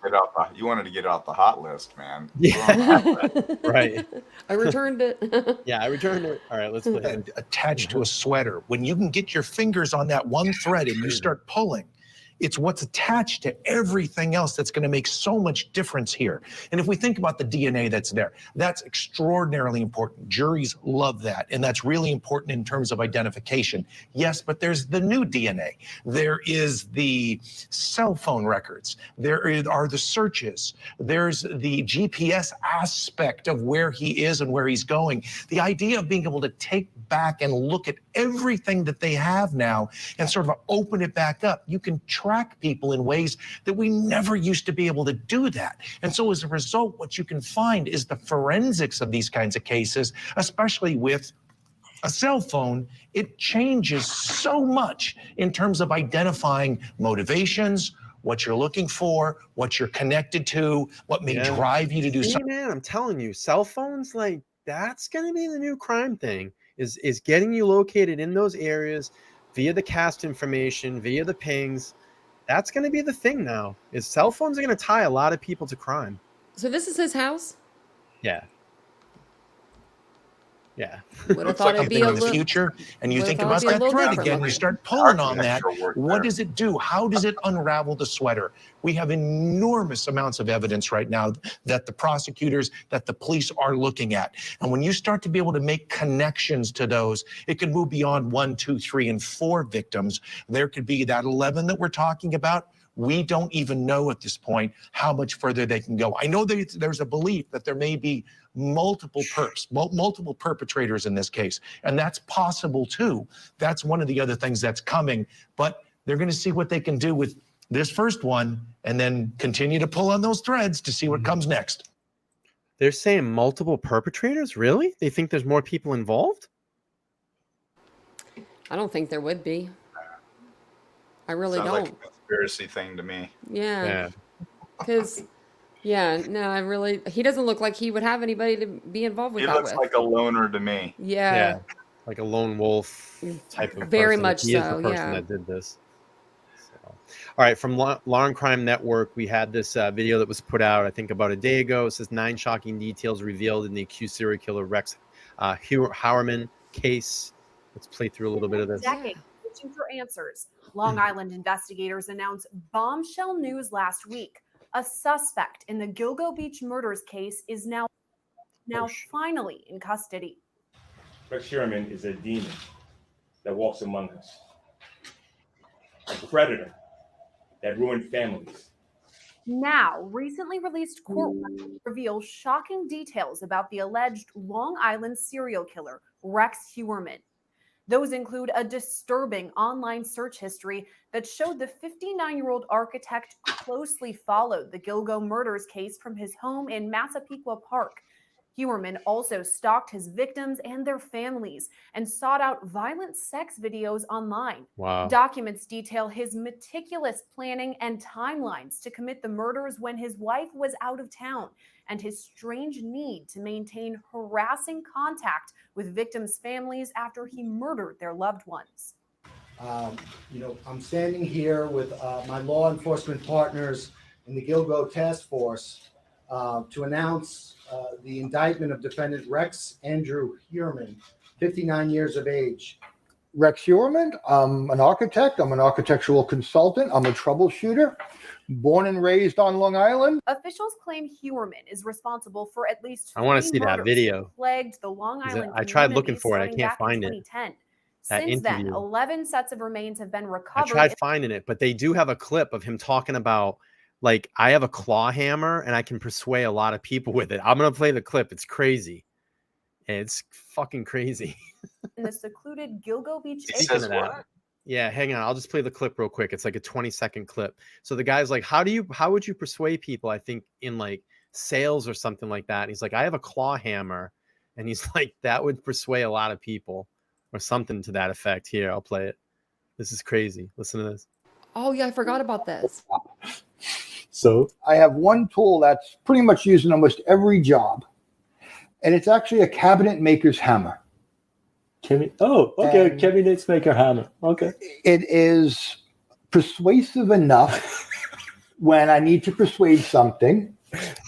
Speaker 2: get out the hot list, man.
Speaker 1: Yeah, right.
Speaker 7: I returned it.
Speaker 1: Yeah, I returned it. All right, let's play it.
Speaker 13: Attached to a sweater. When you can get your fingers on that one thread and you start pulling, it's what's attached to everything else that's going to make so much difference here. And if we think about the DNA that's there, that's extraordinarily important. Juries love that. And that's really important in terms of identification. Yes, but there's the new DNA. There is the cell phone records. There are the searches. There's the GPS aspect of where he is and where he's going. The idea of being able to take back and look at everything that they have now and sort of open it back up. You can track people in ways that we never used to be able to do that. And so as a result, what you can find is the forensics of these kinds of cases, especially with a cell phone, it changes so much in terms of identifying motivations, what you're looking for, what you're connected to, what may drive you to do something.
Speaker 1: Man, I'm telling you, cell phones, like, that's going to be the new crime thing, is getting you located in those areas via the cast information, via the pings. That's going to be the thing now, is cell phones are going to tie a lot of people to crime.
Speaker 7: So this is his house?
Speaker 1: Yeah. Yeah.
Speaker 7: Would have thought it'd be
Speaker 13: in the future, and you think about that thread again, you start pulling on that. What does it do? How does it unravel the sweater? We have enormous amounts of evidence right now that the prosecutors, that the police are looking at. And when you start to be able to make connections to those, it can move beyond 1, 2, 3, and 4 victims. There could be that 11 that we're talking about. We don't even know at this point how much further they can go. I know that there's a belief that there may be multiple multiple perpetrators in this case, and that's possible too. That's one of the other things that's coming, but they're going to see what they can do with this first one and then continue to pull on those threads to see what comes next.
Speaker 1: They're saying multiple perpetrators? Really? They think there's more people involved?
Speaker 7: I don't think there would be. I really
Speaker 2: Sounds
Speaker 7: don't.
Speaker 2: like a conspiracy thing to me.
Speaker 7: Yeah. Because, no, he doesn't look like he would have anybody to be involved with.
Speaker 2: He looks like a loner to me.
Speaker 7: Yeah.
Speaker 1: Like a lone wolf type of
Speaker 7: Very
Speaker 1: person.
Speaker 7: much
Speaker 1: He is the person that did this. So. All right, from Law and Crime Network, we had this video that was put out, I think, about a day ago. It says 9 shocking details revealed in the accused serial killer Rex Heuermann case. Let's play through a little bit of this.
Speaker 14: Searching for answers. Long Island investigators announced bombshell news last week. A suspect in the Gilgo Beach murders case is now finally in custody.
Speaker 15: Rex Heuermann is a demon that walks among us, a predator that ruined families.
Speaker 14: Now, recently released court records reveal shocking details about the alleged Long Island serial killer, Rex Heuermann. Those include a disturbing online search history that showed the 59-year-old architect closely followed the Gilgo murders case from his home in Massapequa Park. Heuermann also stalked his victims and their families and sought out violent sex videos online.
Speaker 1: Wow.
Speaker 14: Documents detail his meticulous planning and timelines to commit the murders when his wife was out of town, and his strange need to maintain harassing contact with victims' families after he murdered their loved ones.
Speaker 16: I'm standing here with my law enforcement partners in the Gilgo Task Force. to announce the indictment of defendant Rex Andrew Heuermann, 59 years of age.
Speaker 17: Rex Heuermann, I'm an architect. I'm an architectural consultant. I'm a troubleshooter. Born and raised on Long Island.
Speaker 14: Officials claim Heuermann is responsible for at least 3
Speaker 1: I want to see that video.
Speaker 14: Plagued the Long Island
Speaker 1: I tried looking for it. I can't find it.
Speaker 14: 2010.
Speaker 1: That
Speaker 14: Since then,
Speaker 1: interview.
Speaker 14: 11 sets of remains have been recovered.
Speaker 1: I tried finding it, but they do have a clip of him talking about, like, I have a claw hammer and I can persuade a lot of people with it. I'm going to play the clip. It's crazy. It's fucking crazy.
Speaker 14: In the secluded Gilgo Beach.
Speaker 2: Speaking of that.
Speaker 1: Yeah, hang on. I'll just play the clip real quick. It's like a 20-second clip. So the guy's like, how would you persuade people, I think, in like sales or something like that? And he's like, I have a claw hammer. And he's like, that would persuade a lot of people or something to that effect. Here, I'll play it. This is crazy. Listen to this.
Speaker 7: Oh, yeah, I forgot about this.
Speaker 17: So I have one tool that's pretty much used in almost every job. And it's actually a cabinet maker's hammer.
Speaker 18: Cabinet maker hammer. Okay.
Speaker 17: It is persuasive enough when I need to persuade something.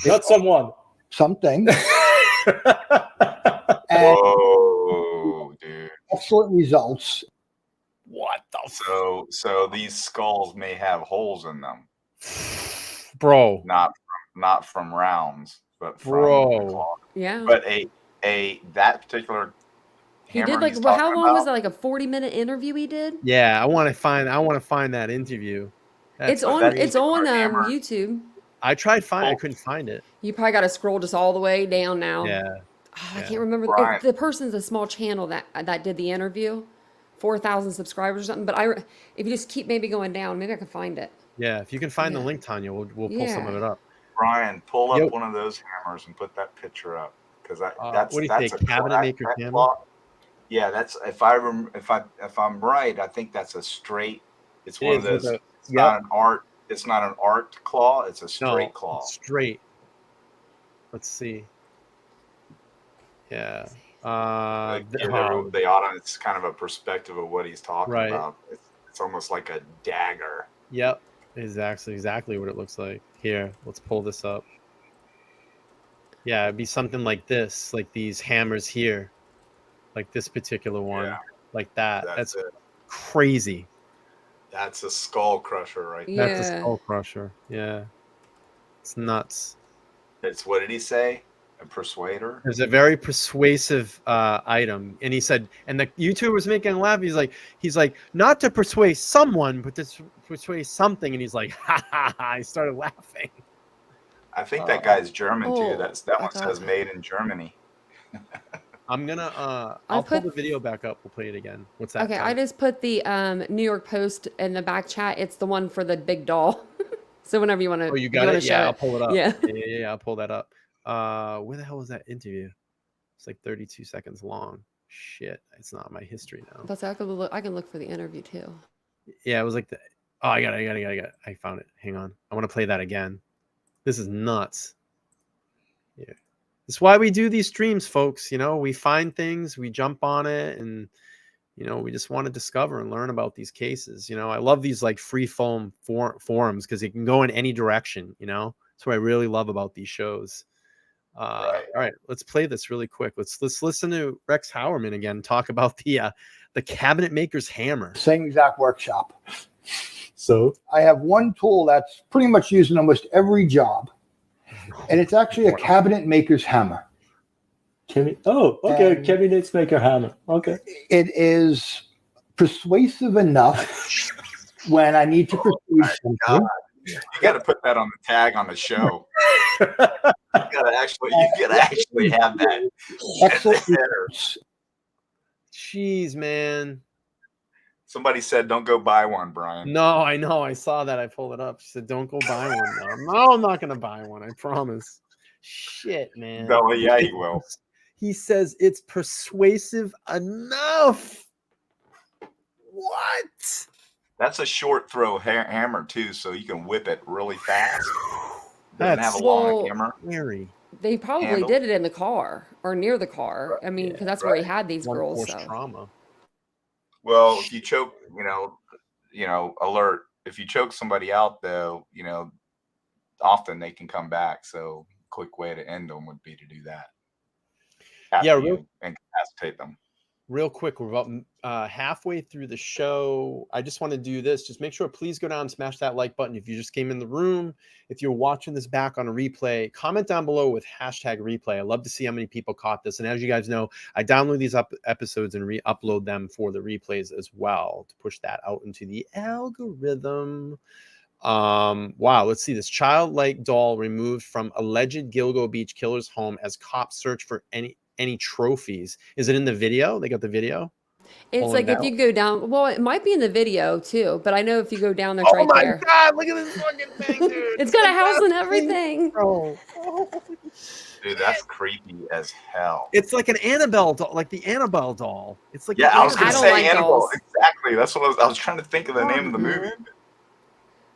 Speaker 18: Not someone.
Speaker 17: Something.
Speaker 2: Whoa, dude.
Speaker 17: Excellent results.
Speaker 1: What the
Speaker 2: So these skulls may have holes in them.
Speaker 1: Bro.
Speaker 2: Not from rounds, but from the claw.
Speaker 7: Yeah.
Speaker 2: But that particular
Speaker 7: he did like how long was it? Like a 40-minute interview he did?
Speaker 1: Yeah, I want to find that interview.
Speaker 7: It's on YouTube.
Speaker 1: I tried I couldn't find it.
Speaker 7: You probably got to scroll just all the way down now.
Speaker 1: Yeah.
Speaker 7: I can't remember. The person's a small channel that did the interview, 4,000 subscribers or something. But if you just keep maybe going down, maybe I can find it.
Speaker 1: Yeah, if you can find the link, Tanya, we'll pull some of it up.
Speaker 2: Brian, pull up one of those hammers and put that picture up, because that's
Speaker 1: what do you
Speaker 2: that's
Speaker 1: think? Cabinet maker's hammer?
Speaker 2: Yeah, that's if I'm right, I think that's a straight. It's one of those. It's not an art. It's not an art claw. It's a straight claw.
Speaker 1: Straight. Let's see. Yeah.
Speaker 2: The audience kind of a perspective of what he's talking about. It's almost like a dagger.
Speaker 1: Yep. Is exactly what it looks like. Here, let's pull this up. Yeah, it'd be something like this, like these hammers here, like this particular one, like that. That's crazy.
Speaker 2: That's a skull crusher, right there.
Speaker 1: That's a skull crusher. Yeah, it's nuts.
Speaker 2: It's what did he say? A persuader.
Speaker 1: It's a very persuasive item, and he said, and the YouTuber was making him laugh. He's like, not to persuade someone, but to persuade something, and he's like, ha ha ha! I started laughing.
Speaker 2: I think that guy's German too. That one says "made in Germany."
Speaker 1: I'm gonna. I'll pull the video back up. We'll play it again. What's that?
Speaker 7: Okay, I just put the New York Post in the back chat. It's the one for the big doll. So whenever you want to.
Speaker 1: Oh, you got it. Yeah, I'll pull it up.
Speaker 7: Yeah.
Speaker 1: Yeah, I'll pull that up. Where the hell was that interview? It's like 32 seconds long. Shit, it's not my history now.
Speaker 7: That's I can look for the interview too.
Speaker 1: Yeah, it was like I got it. I found it. Hang on. I want to play that again. This is nuts. Yeah. That's why we do these streams, folks. You know, we find things, we jump on it, and you know, we just want to discover and learn about these cases. You know, I love these like free forums because it can go in any direction. You know, that's what I really love about these shows. All right, let's play this really quick. Let's listen to Rex Heuermann again talk about the cabinet maker's hammer.
Speaker 17: Same exact workshop. So I have one tool that's pretty much used in almost every job, and it's actually a cabinet maker's hammer.
Speaker 18: Cabinet maker hammer. Okay.
Speaker 17: It is persuasive enough when I need to persuade something.
Speaker 2: God. You got to put that on the tag on the show. You gotta actually have that.
Speaker 17: Excellent.
Speaker 1: Jeez, man.
Speaker 2: Somebody said, "Don't go buy one, Brian."
Speaker 1: No, I know. I saw that. I pulled it up. She said, "Don't go buy one." No, I'm not gonna buy one. I promise. Shit, man.
Speaker 2: No, yeah, he will.
Speaker 1: He says it's persuasive enough. What?
Speaker 2: That's a short throw hammer too, so you can whip it really fast. Doesn't have a long hammer.
Speaker 1: Scary.
Speaker 7: They probably did it in the car or near the car. I mean, because that's where he had these girls. So.
Speaker 1: Trauma.
Speaker 2: Well, if you choke, alert. If you choke somebody out, though, often they can come back. So quick way to end them would be to do that. Incapacitate them.
Speaker 1: Real quick, we're about halfway through the show. I just want to do this. Just make sure, please go down and smash that like button. If you just came in the room, if you're watching this back on a replay, comment down below with #replay. I love to see how many people caught this. And as you guys know, I download these episodes and re-upload them for the replays as well to push that out into the algorithm. Wow, let's see. This childlike doll removed from alleged Gilgo Beach killer's home as cops search for any trophies. Is it in the video? They got the video?
Speaker 7: It's like if you go down, well, it might be in the video too, but I know if you go down there,
Speaker 1: Oh
Speaker 7: right there.
Speaker 1: my God, look at this fucking thing, dude.
Speaker 7: It's got a house and everything.
Speaker 1: Bro.
Speaker 2: Dude, that's creepy as hell.
Speaker 1: It's like an Annabelle doll, like the Annabelle doll. It's like
Speaker 2: I was gonna say
Speaker 7: like
Speaker 2: Annabelle.
Speaker 7: dolls.
Speaker 2: Exactly. That's what I was trying to think of the name of the movie.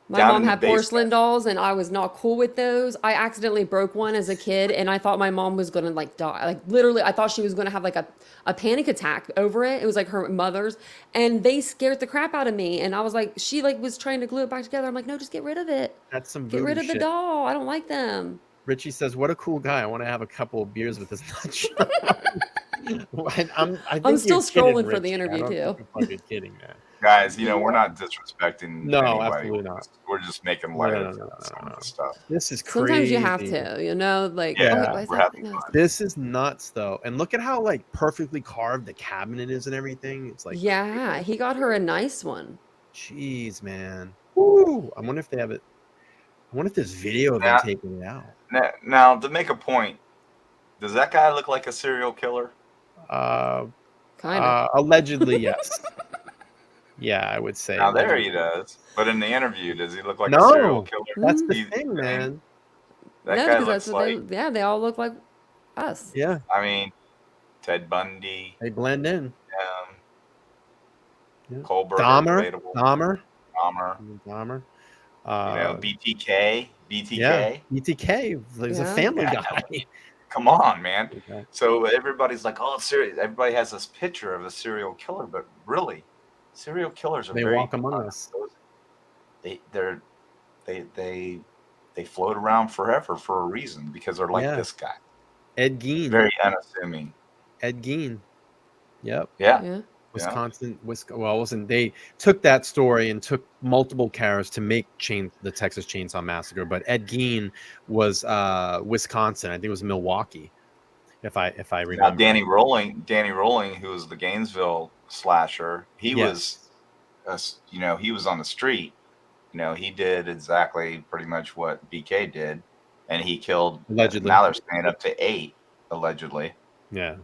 Speaker 7: My mom had porcelain dolls, and I was not cool with those. I accidentally broke one as a kid, and I thought my mom was gonna like die. Like literally, I thought she was gonna have like a panic attack over it. It was like her mother's, and they scared the crap out of me. And I was like, she like was trying to glue it back together. I'm like, no, just get rid of it.
Speaker 1: That's some
Speaker 7: get rid of the
Speaker 1: shit.
Speaker 7: doll. I don't like them.
Speaker 1: Richie says, "What a cool guy! I want to have a couple of beers with this nut." I'm still
Speaker 7: scrolling for the interview too.
Speaker 1: I'm fucking kidding, man.
Speaker 2: Guys, we're not disrespecting anybody.
Speaker 1: Absolutely not.
Speaker 2: We're just making light of some of the stuff.
Speaker 1: This is crazy.
Speaker 7: Sometimes you have to, like.
Speaker 1: This is nuts, though. And look at how like perfectly carved the cabinet is and everything. It's like
Speaker 7: he got her a nice one.
Speaker 1: Jeez, man. Woo! I wonder if they have it. I wonder if there's video of them taking it out.
Speaker 2: Now, to make a point, does that guy look like a serial killer?
Speaker 7: Kind of.
Speaker 1: Allegedly, yes. Yeah, I would say.
Speaker 2: Now there he does, but in the interview, does he look like a serial killer?
Speaker 1: That's the thing, man.
Speaker 2: That guy looks like.
Speaker 7: They all look like us.
Speaker 1: Yeah.
Speaker 2: I mean, Ted Bundy.
Speaker 1: They blend in.
Speaker 2: Colbert.
Speaker 1: Dahmer.
Speaker 2: BTK.
Speaker 1: Yeah, BTK was a family guy.
Speaker 2: Come on, man. Okay. So everybody's like, oh, serious. Everybody has this picture of a serial killer, but really, serial killers are
Speaker 1: they walk among us.
Speaker 2: They float around forever for a reason because they're like this guy.
Speaker 1: Ed Gein.
Speaker 2: Very unassuming.
Speaker 1: Ed Gein. Yep.
Speaker 2: Yeah.
Speaker 1: Wisconsin. Well, listen, they took that story and took multiple characters to make the Texas Chainsaw Massacre, but Ed Gein was Wisconsin. I think it was Milwaukee, if I remember.
Speaker 2: Now, Danny Rolling, who was the Gainesville slasher, he was, he was on the street. He did exactly pretty much what BK did, and he killed.
Speaker 1: Allegedly.
Speaker 2: Now they're saying up to 8, allegedly.
Speaker 1: Yeah.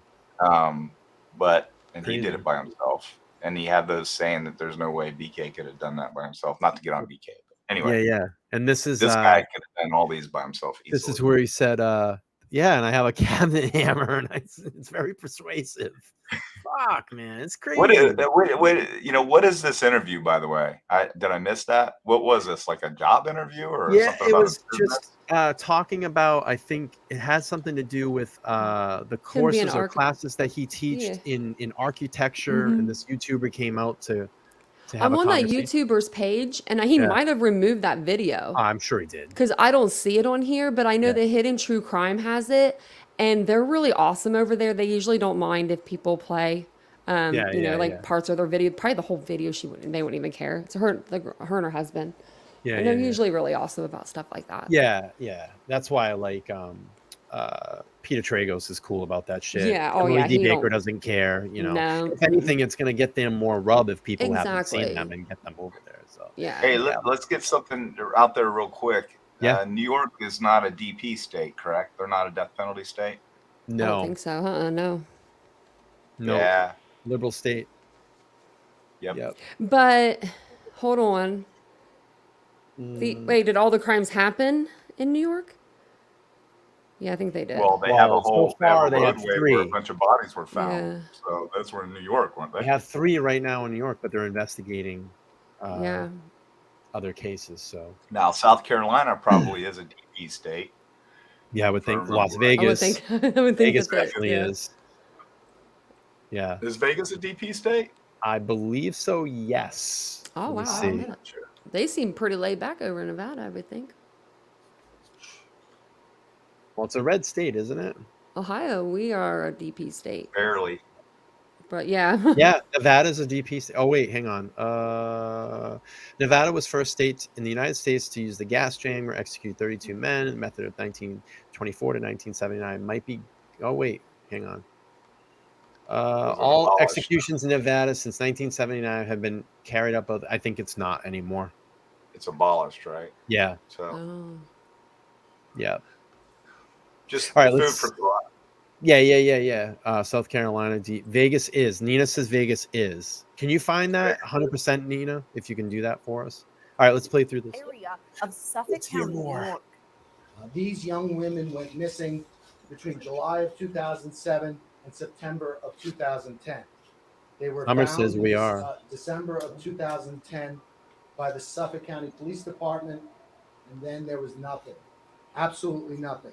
Speaker 2: And he did it by himself. And he had those saying that there's no way BK could have done that by himself. Not to get on BK. But anyway.
Speaker 1: Yeah. And this
Speaker 2: guy could have done all these by himself easily.
Speaker 1: This is where he said, and I have a cabinet hammer, and it's very persuasive. Fuck, man. It's crazy.
Speaker 2: What is this interview, by the way? Did I miss that? What was this? Like a job interview or something?
Speaker 1: It was just talking about, I think it has something to do with the courses or classes that he teaches in architecture. And this YouTuber came out to have
Speaker 7: I'm on that YouTuber's page, and he might have removed that video.
Speaker 1: I'm sure he did.
Speaker 7: Because I don't see it on here, but I know the Hidden True Crime has it, and they're really awesome over there. They usually don't mind if people play, parts of their video. Probably the whole video, they wouldn't even care. It's her and her husband.
Speaker 1: Yeah,
Speaker 7: and they're usually really awesome about stuff like that.
Speaker 1: Yeah. That's why I like Peter Tragos is cool about that shit.
Speaker 7: Yeah.
Speaker 1: D. Baker doesn't care.
Speaker 7: No.
Speaker 1: If anything, it's going to get them more rub if people haven't seen them and get them over there. So
Speaker 2: hey, let's get something out there real quick.
Speaker 1: Yeah.
Speaker 2: New York is not a DP state, correct? They're not a death penalty state.
Speaker 1: No,
Speaker 7: I don't think so. No.
Speaker 2: Yeah.
Speaker 1: Liberal state.
Speaker 2: Yep.
Speaker 7: But hold on. Wait, did all the crimes happen in New York? Yeah, I think they did.
Speaker 2: Well, they have a whole roadway where a
Speaker 1: 3.
Speaker 2: bunch of bodies were found. Yeah. So that's where in New York, weren't they?
Speaker 1: They have 3 right now in New York, but they're investigating other cases. So
Speaker 2: now South Carolina probably is a DP state.
Speaker 1: Yeah, I would think Las Vegas.
Speaker 7: I would think
Speaker 1: Vegas definitely is. Yeah.
Speaker 2: Is Vegas a DP state?
Speaker 1: I believe so. Yes.
Speaker 7: Oh wow. They seem pretty laid back over in Nevada, I would think.
Speaker 1: Well, it's a red state, isn't it?
Speaker 7: Ohio, we are a DP state.
Speaker 2: Barely.
Speaker 7: But yeah.
Speaker 1: Yeah, Nevada's a DP state. Oh, wait, hang on. Nevada was first state in the United States to use the gas chamber, execute 32 men, method of 1924 to 1979. Might be, oh, wait, hang on. All executions in Nevada since 1979 have been carried up. I think it's not anymore.
Speaker 2: It's abolished, right?
Speaker 1: Yeah.
Speaker 2: So.
Speaker 1: Yeah.
Speaker 2: Just
Speaker 1: all right.
Speaker 2: Food for thought.
Speaker 1: Yeah. South Carolina, Vegas is. Nina says Vegas is. Can you find that 100%, Nina? If you can do that for us. All right, let's play through this.
Speaker 14: Area of Suffolk County, New York.
Speaker 16: These young women went missing between July of 2007 and September of 2010. They were
Speaker 1: Summer
Speaker 16: found
Speaker 1: says we
Speaker 16: in
Speaker 1: are.
Speaker 16: December of 2010 by the Suffolk County Police Department, and then there was nothing, absolutely nothing.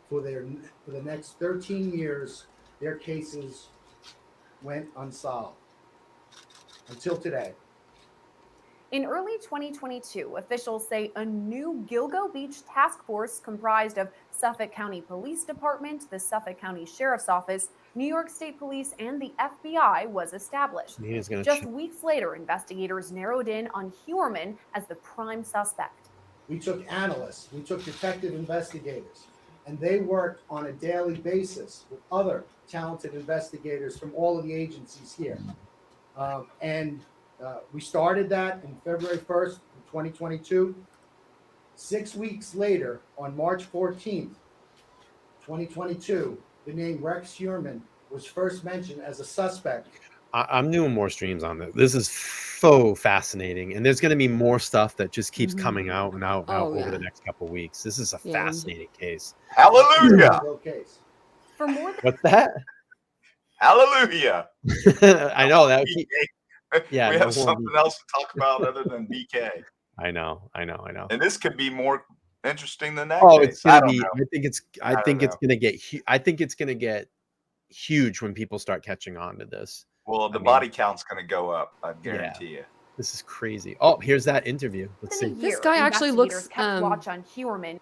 Speaker 16: For the next 13 years, their cases went unsolved until today.
Speaker 14: In early 2022, officials say a new Gilgo Beach task force comprised of Suffolk County Police Department, the Suffolk County Sheriff's Office, New York State Police, and the FBI was established. Just weeks later, investigators narrowed in on Heuermann as the prime suspect.
Speaker 16: We took analysts, we took detective investigators, and they worked on a daily basis with other talented investigators from all of the agencies here. We started that in February 1st, 2022. 6 weeks later, on March 14th, 2022, the name Rex Heuermann was first mentioned as a suspect.
Speaker 1: I'm doing more streams on this. This is so fascinating. And there's going to be more stuff that just keeps coming out and out over the next couple of weeks. This is a fascinating case.
Speaker 2: Hallelujah.
Speaker 14: For more than
Speaker 1: What's that?
Speaker 2: Hallelujah.
Speaker 1: I know that.
Speaker 2: Yeah, we have something else to talk about other than BK.
Speaker 1: I know.
Speaker 2: And this could be more interesting than that.
Speaker 1: Oh,
Speaker 2: case.
Speaker 1: it's gonna
Speaker 2: I
Speaker 1: be.
Speaker 2: know.
Speaker 1: I think it's gonna get. I think it's gonna get huge when people start catching on to this.
Speaker 2: Well, the body count's gonna go up. I guarantee you.
Speaker 1: This is crazy. Oh, here's that interview. Let's see.
Speaker 7: This guy actually looks.
Speaker 14: Kept watch on Heuermann.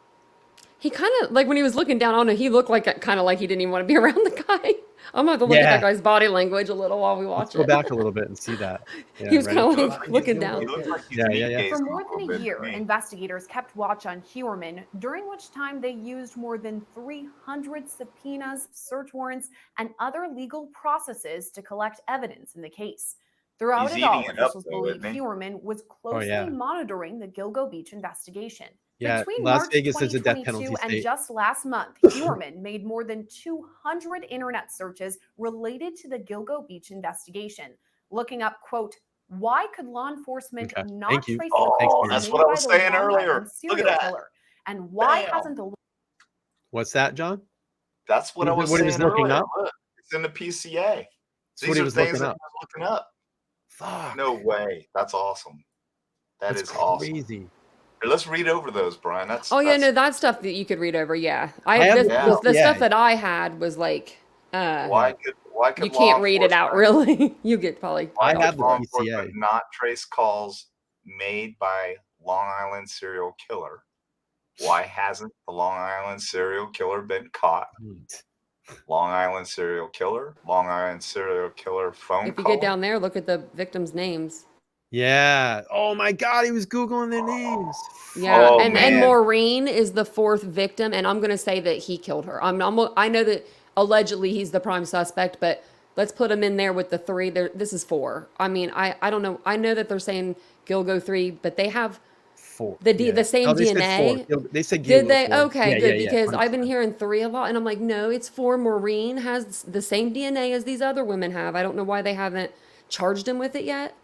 Speaker 7: He kind of like when he was looking down on it, he looked like kind of like he didn't even want to be around the guy. I'm gonna have to look at that guy's body language a little while we watch
Speaker 1: Let's go back a little bit and see that.
Speaker 7: Yeah, he was kind of like looking down.
Speaker 14: For more than a year, investigators kept watch on Heuermann, during which time they used more than 300 subpoenas, search warrants, and other legal processes to collect evidence in the case. Throughout it all, officials believe Heuermann was closely monitoring the Gilgo Beach investigation.
Speaker 1: Yeah,
Speaker 14: Between
Speaker 1: Las
Speaker 14: March
Speaker 1: Vegas is a death
Speaker 14: 2022
Speaker 1: penalty
Speaker 14: and
Speaker 1: state.
Speaker 14: just last month, Heuermann made more than 200 internet searches related to the Gilgo Beach investigation, looking up, quote, why could law enforcement not trace the calls
Speaker 2: that's
Speaker 14: made
Speaker 2: what I
Speaker 14: by
Speaker 2: was
Speaker 14: the
Speaker 2: saying
Speaker 14: Long
Speaker 2: earlier.
Speaker 14: Island
Speaker 2: Look
Speaker 14: serial
Speaker 2: at that.
Speaker 14: killer? And why hasn't the
Speaker 1: What's that, John?
Speaker 2: That's what I was
Speaker 1: What he was
Speaker 2: saying
Speaker 1: looking
Speaker 2: earlier.
Speaker 1: up?
Speaker 2: Look, it's in the PCA.
Speaker 1: That's what he was looking up.
Speaker 2: Looking up. Fuck. No way. That's awesome. That's awesome.
Speaker 1: Crazy.
Speaker 2: Here, let's read over those, Brian. That's
Speaker 7: That's stuff that you could read over. Yeah, the stuff that I had was like,
Speaker 2: why could
Speaker 7: you can't read it out really. You get probably.
Speaker 2: Why could law enforcement not trace calls made by Long Island serial killer? Why hasn't the Long Island serial killer been caught? Long Island serial killer phone call.
Speaker 7: If you get down there, look at the victims' names.
Speaker 1: Yeah. Oh my God, he was Googling their names.
Speaker 7: Yeah, and Maureen is the fourth victim, and I'm gonna say that he killed her. I know that allegedly he's the prime suspect, but let's put him in there with the three. This is four. I mean, I don't know. I know that they're saying Gilgo 3, but they have the same DNA.
Speaker 1: They said Gilgo.
Speaker 7: Did they?
Speaker 1: 4.
Speaker 7: Okay, good, because
Speaker 1: 100%.
Speaker 7: I've been hearing 3 a lot, and I'm like, no, it's 4. Maureen has the same DNA as these other women have. I don't know why they haven't charged him with it yet.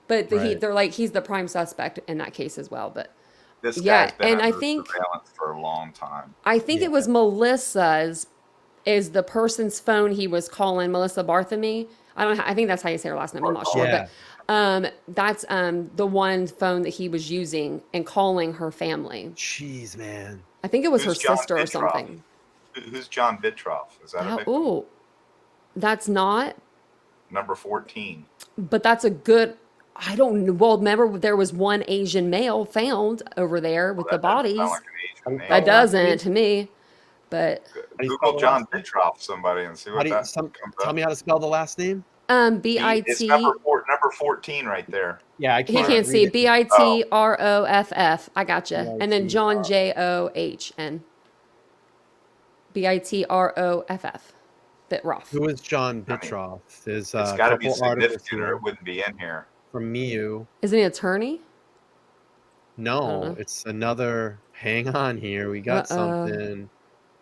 Speaker 7: But they're like, he's the prime suspect in that case as well. But
Speaker 2: this guy's been under surveillance for a long time.
Speaker 7: I think it was Melissa's, is the person's phone he was calling, Melissa Barthamy. I think that's how you say her last name. I'm not sure.
Speaker 1: Yeah.
Speaker 7: But that's the one phone that he was using and calling her family.
Speaker 1: Jeez, man.
Speaker 7: I think it was
Speaker 2: Who's
Speaker 7: her sister or something.
Speaker 2: Who's John Vitroff? Is that a victim?
Speaker 7: Oh, that's not.
Speaker 2: Number 14.
Speaker 7: But that's a good... I don't know. Well, remember there was one Asian male found over there with the bodies.
Speaker 2: Like
Speaker 7: that doesn't to me. But
Speaker 2: Google John Bittroff somebody and see what that comes
Speaker 1: Tell me how to spell the last name.
Speaker 7: BIT.
Speaker 2: It's number 14 right there.
Speaker 1: Yeah, I
Speaker 7: He
Speaker 1: can't.
Speaker 7: can't see it. BITROFF. I gotcha.
Speaker 1: BITROFF.
Speaker 7: And then John JOHN. BITROFF. Bitroff.
Speaker 1: Who is John Bittroff? There's
Speaker 2: It's got to be significant, or it wouldn't be in here.
Speaker 1: From Miu.
Speaker 7: Is he an attorney?
Speaker 1: No, it's another. Hang on here. We got something.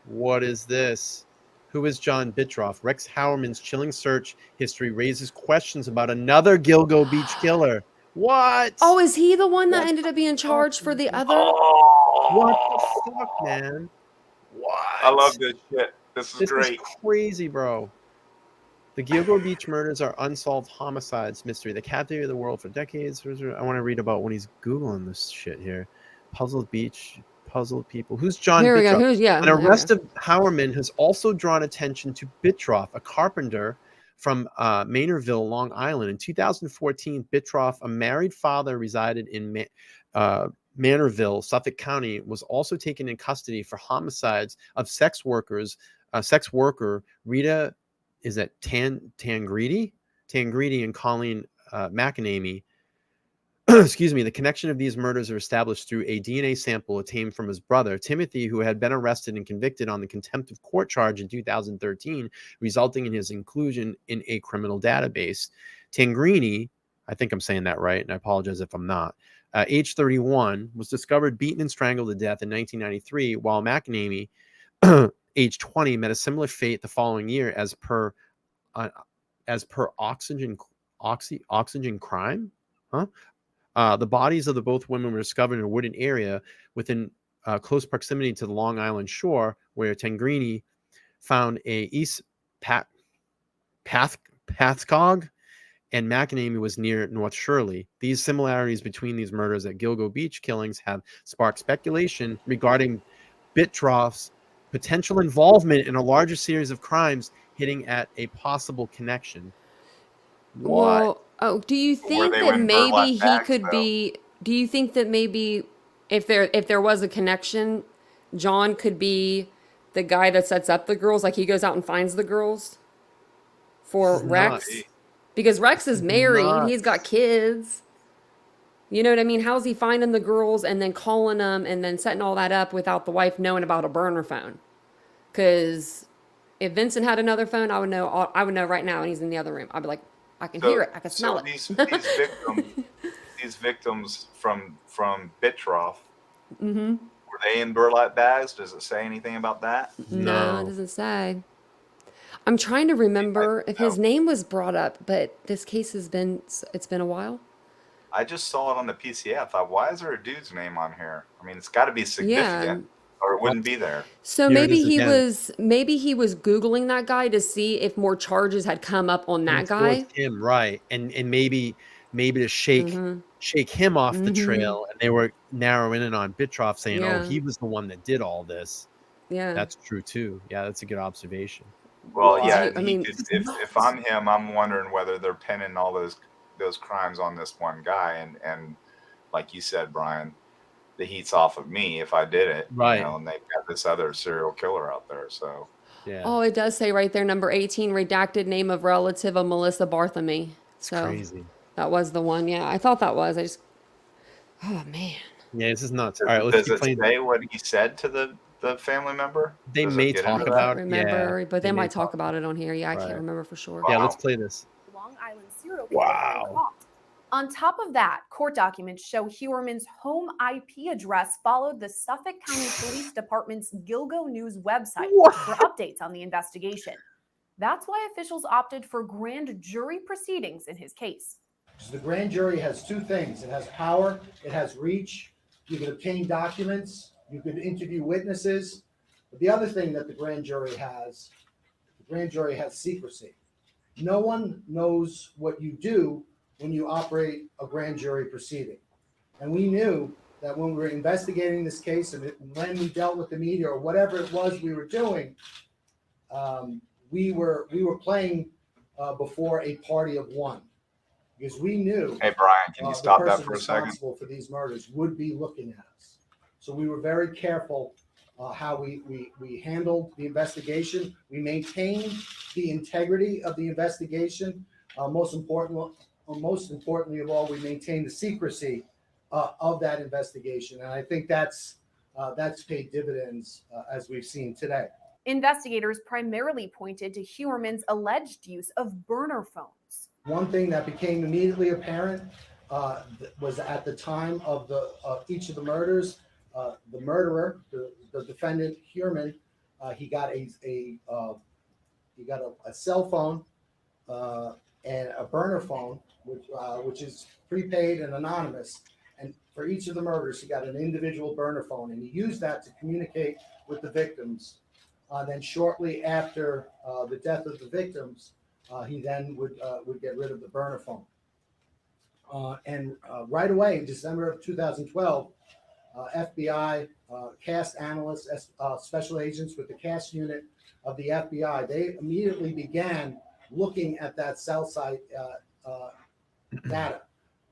Speaker 1: What is this? Who is John Bittroff? Rex Heuermann's chilling search history raises questions about another Gilgo Beach killer. What?
Speaker 7: Oh, is he the one that ended up being charged for the other?
Speaker 1: What the fuck, man? What?
Speaker 2: I love this shit. This is great.
Speaker 1: Is crazy, bro. The Gilgo Beach murders are unsolved homicides mystery that captivated the world for decades. I want to read about when he's Googling this shit here. Puzzled Beach, puzzled people. Who's John
Speaker 7: Here we go.
Speaker 1: Bittroff? An arrest of Heuermann has also drawn attention to Bittroff, a carpenter from Maynardville, Long Island. In 2014, Bittroff, a married father, resided in Manorville, Suffolk County, was also taken in custody for homicides of sex worker Rita, is that Tangredi and Colleen McAnamy. Excuse me. The connection of these murders are established through a DNA sample obtained from his brother Timothy, who had been arrested and convicted on the contempt of court charge in 2013, resulting in his inclusion in a criminal database. Tangredi, I think I'm saying that right, and I apologize if I'm not. Age 31, was discovered beaten and strangled to death in 1993, while McAnamy, age 20, met a similar fate the following year as per oxygen crime. The bodies of the both women were discovered in a wooded area within close proximity to the Long Island shore, where Tangredi found a East Pathcog, and McAnamy was near North Shirley. These similarities between these murders at Gilgo Beach killings have sparked speculation regarding Bittroff's potential involvement in a larger series of crimes, hitting at a possible connection. What?
Speaker 7: Well, do you think that maybe he could be? Do you think that maybe if there was a connection, John could be the guy that sets up the girls? Like he goes out and finds the girls for Rex, because Rex is married. He's got kids. You know what I mean? How's he finding the girls and then calling them and then setting all that up without the wife knowing about a burner phone? Because if Vincent had another phone, I would know right now, and he's in the other room. I'd be like, I can hear it. I can smell it.
Speaker 2: These victims from Bittroff,
Speaker 7: mm-hmm.
Speaker 2: Were they in burlap bags? Does it say anything about that?
Speaker 7: No, it doesn't say. I'm trying to remember if his name was brought up, but this case it's been a while.
Speaker 2: I just saw it on the PCA. I thought, why is there a dude's name on here? I mean, it's got to be significant, or it wouldn't be there.
Speaker 7: So maybe he was Googling that guy to see if more charges had come up on that guy.
Speaker 1: Him, right? And maybe to shake him off the trail, and they were narrowing in on Bittroff, saying, "Oh, he was the one that did all this."
Speaker 7: Yeah,
Speaker 1: that's true too. Yeah, that's a good observation.
Speaker 2: Well, yeah, I mean, if I'm him, I'm wondering whether they're pinning all those crimes on this one guy, and like you said, Brian, the heat's off of me if I did it,
Speaker 1: right?
Speaker 2: You know, and they've got this other serial killer out there, so
Speaker 1: yeah.
Speaker 7: Oh, it does say right there, number 18, redacted name of relative of Melissa Barthamy. So
Speaker 1: crazy.
Speaker 7: That was the one. Yeah, I thought that was. Oh man.
Speaker 1: Yeah, this is nuts. All right, let's
Speaker 2: does it say what he said to the family member?
Speaker 1: They may talk about
Speaker 7: it, but they might talk about it on here. Yeah, I can't remember for sure.
Speaker 1: Yeah, let's play this.
Speaker 14: Long Island serial killer. Wow. On top of that, court documents show Heuermann's home IP address followed the Suffolk County Police Department's Gilgo News website for updates on the investigation. That's why officials opted for grand jury proceedings in his case.
Speaker 16: The grand jury has two things. It has power, it has reach. You can obtain documents, you can interview witnesses. But the other thing that the grand jury has secrecy. No one knows what you do when you operate a grand jury proceeding. And we knew that when we were investigating this case and when we dealt with the media or whatever it was we were doing, we were playing before a party of one. Because we knew.
Speaker 2: Hey, Brian, can you stop that for a second?
Speaker 16: Responsible for these murders would be looking at us. So we were very careful how we handled the investigation. We maintained the integrity of the investigation. Most importantly of all, we maintained the secrecy of that investigation, and I think that's paid dividends as we've seen today.
Speaker 14: Investigators primarily pointed to Heuermann's alleged use of burner phones.
Speaker 16: One thing that became immediately apparent was at the time of each of the murders, the murderer, the defendant Heuermann, he got a cell phone and a burner phone, which is prepaid and anonymous. And for each of the murders, he got an individual burner phone, and he used that to communicate with the victims. Then shortly after the death of the victims, he then would get rid of the burner phone. And right away in December of 2012, FBI CAST analysts, special agents with the CAST unit of the FBI, they immediately began looking at that cell site data.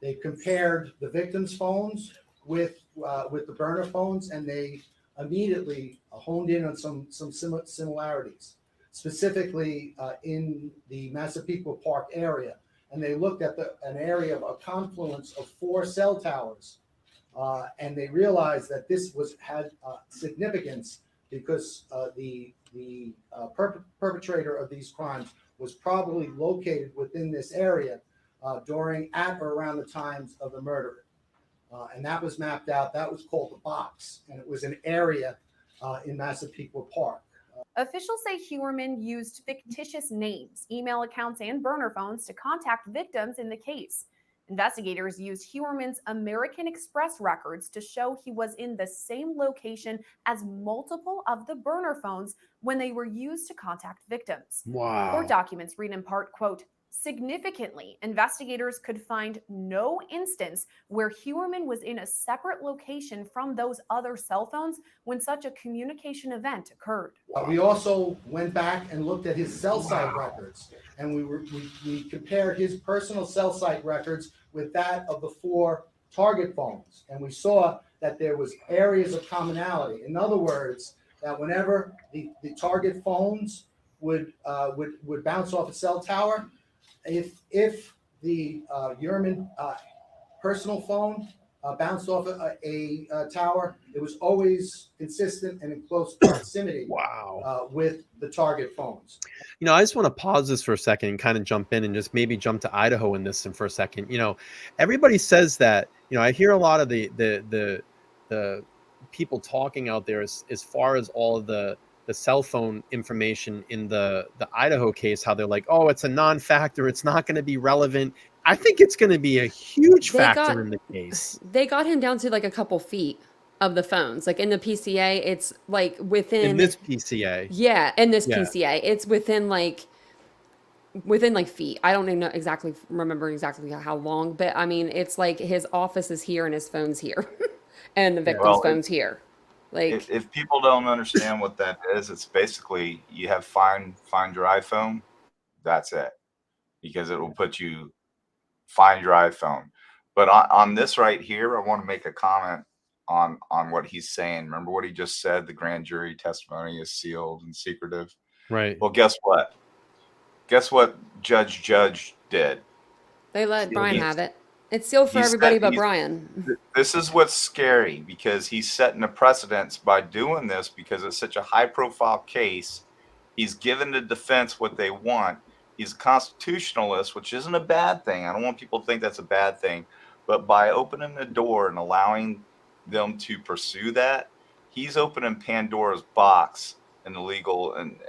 Speaker 16: They compared the victims' phones with the burner phones, and they immediately honed in on some similarities, specifically in the Massapequa Park area. And they looked at an area of a confluence of 4 cell towers, and they realized that this had significance because the perpetrator of these crimes was probably located within this area at or around the times of the murder. And that was mapped out. That was called the box, and it was an area in Massapequa Park.
Speaker 14: Officials say Heuermann used fictitious names, email accounts, and burner phones to contact victims in the case. Investigators used Heuermann's American Express records to show he was in the same location as multiple of the burner phones when they were used to contact victims.
Speaker 1: Wow.
Speaker 14: Court documents read in part, quote, "Significantly, investigators could find no instance where Heuermann was in a separate location from those other cell phones when such a communication event occurred."
Speaker 16: We also went back and looked at his cell site records, and we compared his personal cell site records with that of the 4 target phones, and we saw that there was areas of commonality. In other words, that whenever the target phones would bounce off a cell tower, if the Heuermann personal phone bounced off a tower, it was always consistent and in close proximity with the target phones.
Speaker 1: You know, I just want to pause this for a second and kind of jump in and just maybe jump to Idaho in this for a second. You know, everybody says that, you know, I hear a lot of the people talking out there as far as all of the cell phone information in the Idaho case, how they're like, oh, it's a non-factor, it's not going to be relevant. I think it's going to be a huge factor in the case.
Speaker 7: They got him down to like a couple feet of the phones. Like in the PCA, it's like within...
Speaker 1: In this PCA.
Speaker 7: Yeah, in this PCA. It's within like feet. I don't even remember exactly how long, but I mean, it's like his office is here and his phone's here. And the victim's phone's here. Like,
Speaker 2: if people don't understand what that is, it's basically you have find your iPhone. That's it, because it will put you find your iPhone. But on this right here, I want to make a comment on what he's saying. Remember what he just said? The grand jury testimony is sealed and secretive.
Speaker 1: Right.
Speaker 2: Well, guess what? Guess what Judge did?
Speaker 7: They let Brian have it. It's sealed for everybody but Brian.
Speaker 2: This is what's scary, because he's setting a precedence by doing this, because it's such a high-profile case. He's given the defense what they want. He's a constitutionalist, which isn't a bad thing. I don't want people to think that's a bad thing. But by opening the door and allowing them to pursue that, he's opening Pandora's box in the legal and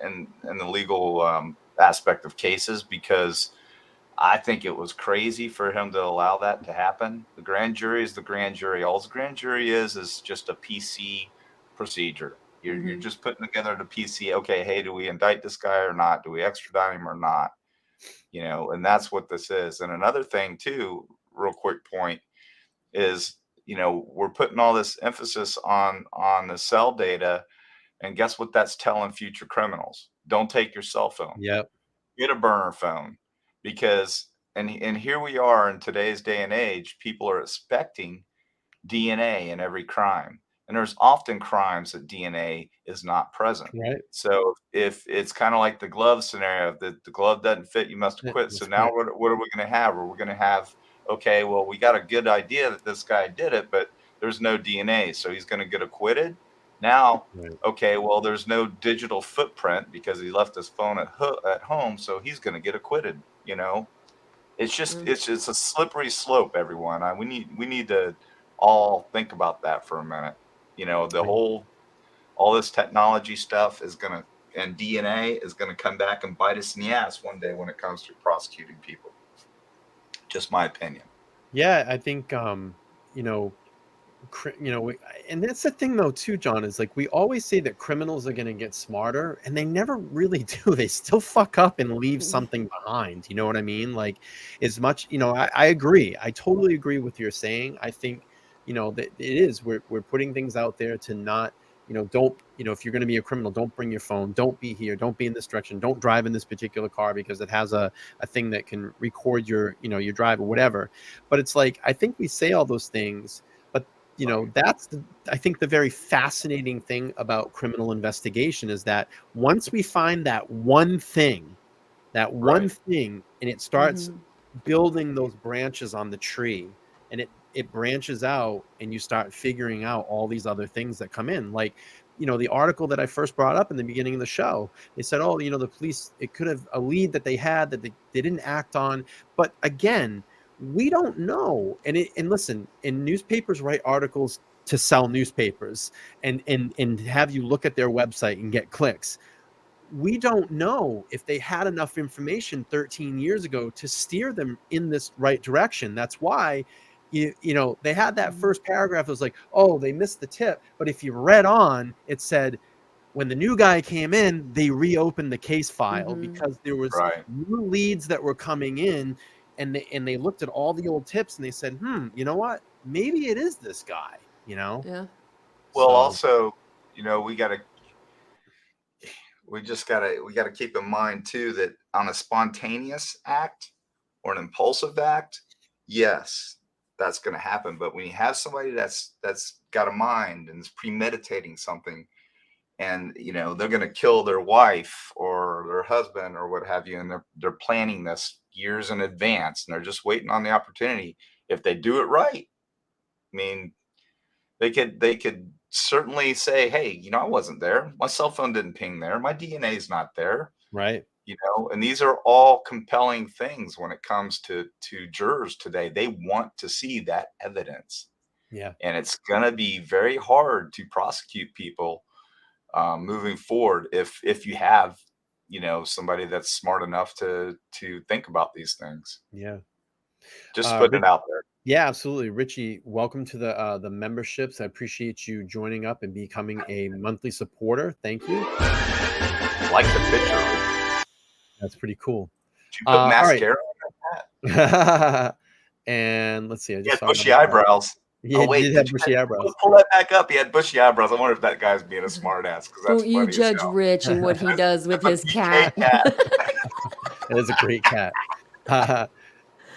Speaker 2: the legal aspect of cases, because I think it was crazy for him to allow that to happen. The grand jury is the grand jury. All the grand jury is just a PC procedure. You're just putting together the PC. Okay, hey, do we indict this guy or not? Do we extradite him or not? You know, and that's what this is. And another thing too, real quick point, is, you know, we're putting all this emphasis on the cell data, and guess what that's telling future criminals? Don't take your cell phone.
Speaker 1: Yep.
Speaker 2: Get a burner phone. Because, and here we are in today's day and age, people are expecting DNA in every crime. And there's often crimes that DNA is not present.
Speaker 1: Right.
Speaker 2: So if it's kind of like the glove scenario, if the glove doesn't fit, you must quit. So now what are we going to have? Are we going to have, okay, well, we got a good idea that this guy did it, but there's no DNA. So he's going to get acquitted. Now, okay, well, there's no digital footprint because he left his phone at home. So he's going to get acquitted. You know, it's just, it's a slippery slope, everyone. We need to all think about that for a minute. You know, all this technology stuff is going to, and DNA is going to come back and bite us in the ass one day when it comes to prosecuting people. Just my opinion.
Speaker 1: Yeah, I think, you know, and that's the thing though too, John, is like we always say that criminals are going to get smarter, and they never really do. They still fuck up and leave something behind. You know what I mean? Like, as much, you know, I agree. I totally agree with your saying. I think, you know, that it is, we're putting things out there to not, you know, don't, you know, if you're going to be a criminal, don't bring your phone, don't be here, don't be in this direction, don't drive in this particular car because it has a thing that can record your, you know, your drive or whatever. But it's like, I think we say all those things, but you know, that's I think the very fascinating thing about criminal investigation is that once we find that one thing, and it starts building those branches on the tree, and it branches out, and you start figuring out all these other things that come in. Like, you know, the article that I first brought up in the beginning of the show, they said, oh, you know, the police, it could have a lead that they had that they didn't act on. But again, we don't know. And listen, and newspapers write articles to sell newspapers and have you look at their website and get clicks. We don't know if they had enough information 13 years ago to steer them in this right direction. That's why, you know, they had that first paragraph. It was like, oh, they missed the tip. But if you read on, it said, when the new guy came in, they reopened the case file because there was new leads that were coming in, and they looked at all the old tips and they said, you know what? Maybe it is this guy, you know?
Speaker 7: Yeah.
Speaker 2: Well, also, you know, we got to keep in mind too that on a spontaneous act or an impulsive act, yes, that's going to happen. But when you have somebody that's got a mind and is premeditating something, and you know they're going to kill their wife or their husband or what have you, and they're planning this years in advance, and they're just waiting on the opportunity. If they do it right, I mean, they could certainly say, hey, you know, I wasn't there. My cell phone didn't ping there. My DNA is not there.
Speaker 1: Right.
Speaker 2: You know, and these are all compelling things when it comes to jurors today. They want to see that evidence.
Speaker 1: Yeah.
Speaker 2: And it's going to be very hard to prosecute people moving forward if you have, you know, somebody that's smart enough to think about these things.
Speaker 1: Yeah.
Speaker 2: Just putting it out there.
Speaker 1: Yeah, absolutely. Richie, welcome to the memberships. I appreciate you joining up and becoming a monthly supporter. Thank you.
Speaker 2: Like the picture.
Speaker 1: That's pretty cool.
Speaker 2: Did you put mascara on
Speaker 1: that? And let's see. I just
Speaker 2: saw bushy eyebrows.
Speaker 1: Yeah, oh, wait, he had bushy eyebrows.
Speaker 2: Pull that back up. He had bushy eyebrows. I wonder if that guy's being a smart ass.
Speaker 7: Don't you judge Rich and what he does with his cat.
Speaker 1: It is a great cat.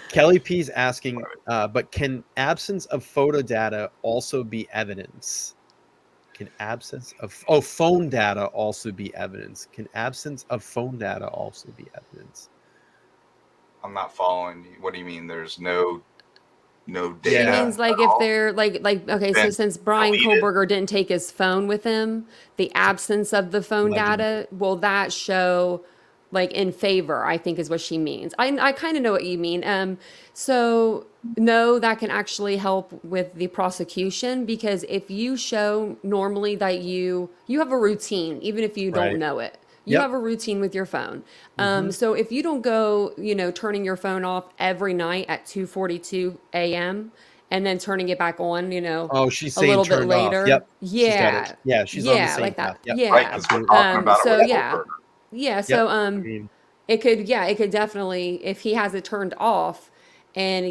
Speaker 1: Kelly P's asking, but can absence of photo data also be evidence? Can absence of phone data also be evidence? Can absence of phone data also be evidence?
Speaker 2: I'm not following you. What do you mean? There's no data.
Speaker 7: It means like if they're like okay, so since Brian Kohlberger didn't take his phone with him, the absence of the phone data, will that show like in favor, I think is what she means. I kind of know what you mean. So no, that can actually help with the prosecution, because if you show normally that you have a routine, even if you don't know it, you have a routine with your phone. So if you don't go, you know, turning your phone off every night at 2:42 a.m. and then turning it back on, you know,
Speaker 1: she's
Speaker 7: a little bit later.
Speaker 1: Off. Yep.
Speaker 7: Yeah.
Speaker 1: She's on the same
Speaker 7: like that.
Speaker 1: path. Yep.
Speaker 7: Yeah.
Speaker 2: Right, 'cause we're talking about
Speaker 7: so
Speaker 2: it.
Speaker 7: yeah. So it could definitely, if he has it turned off and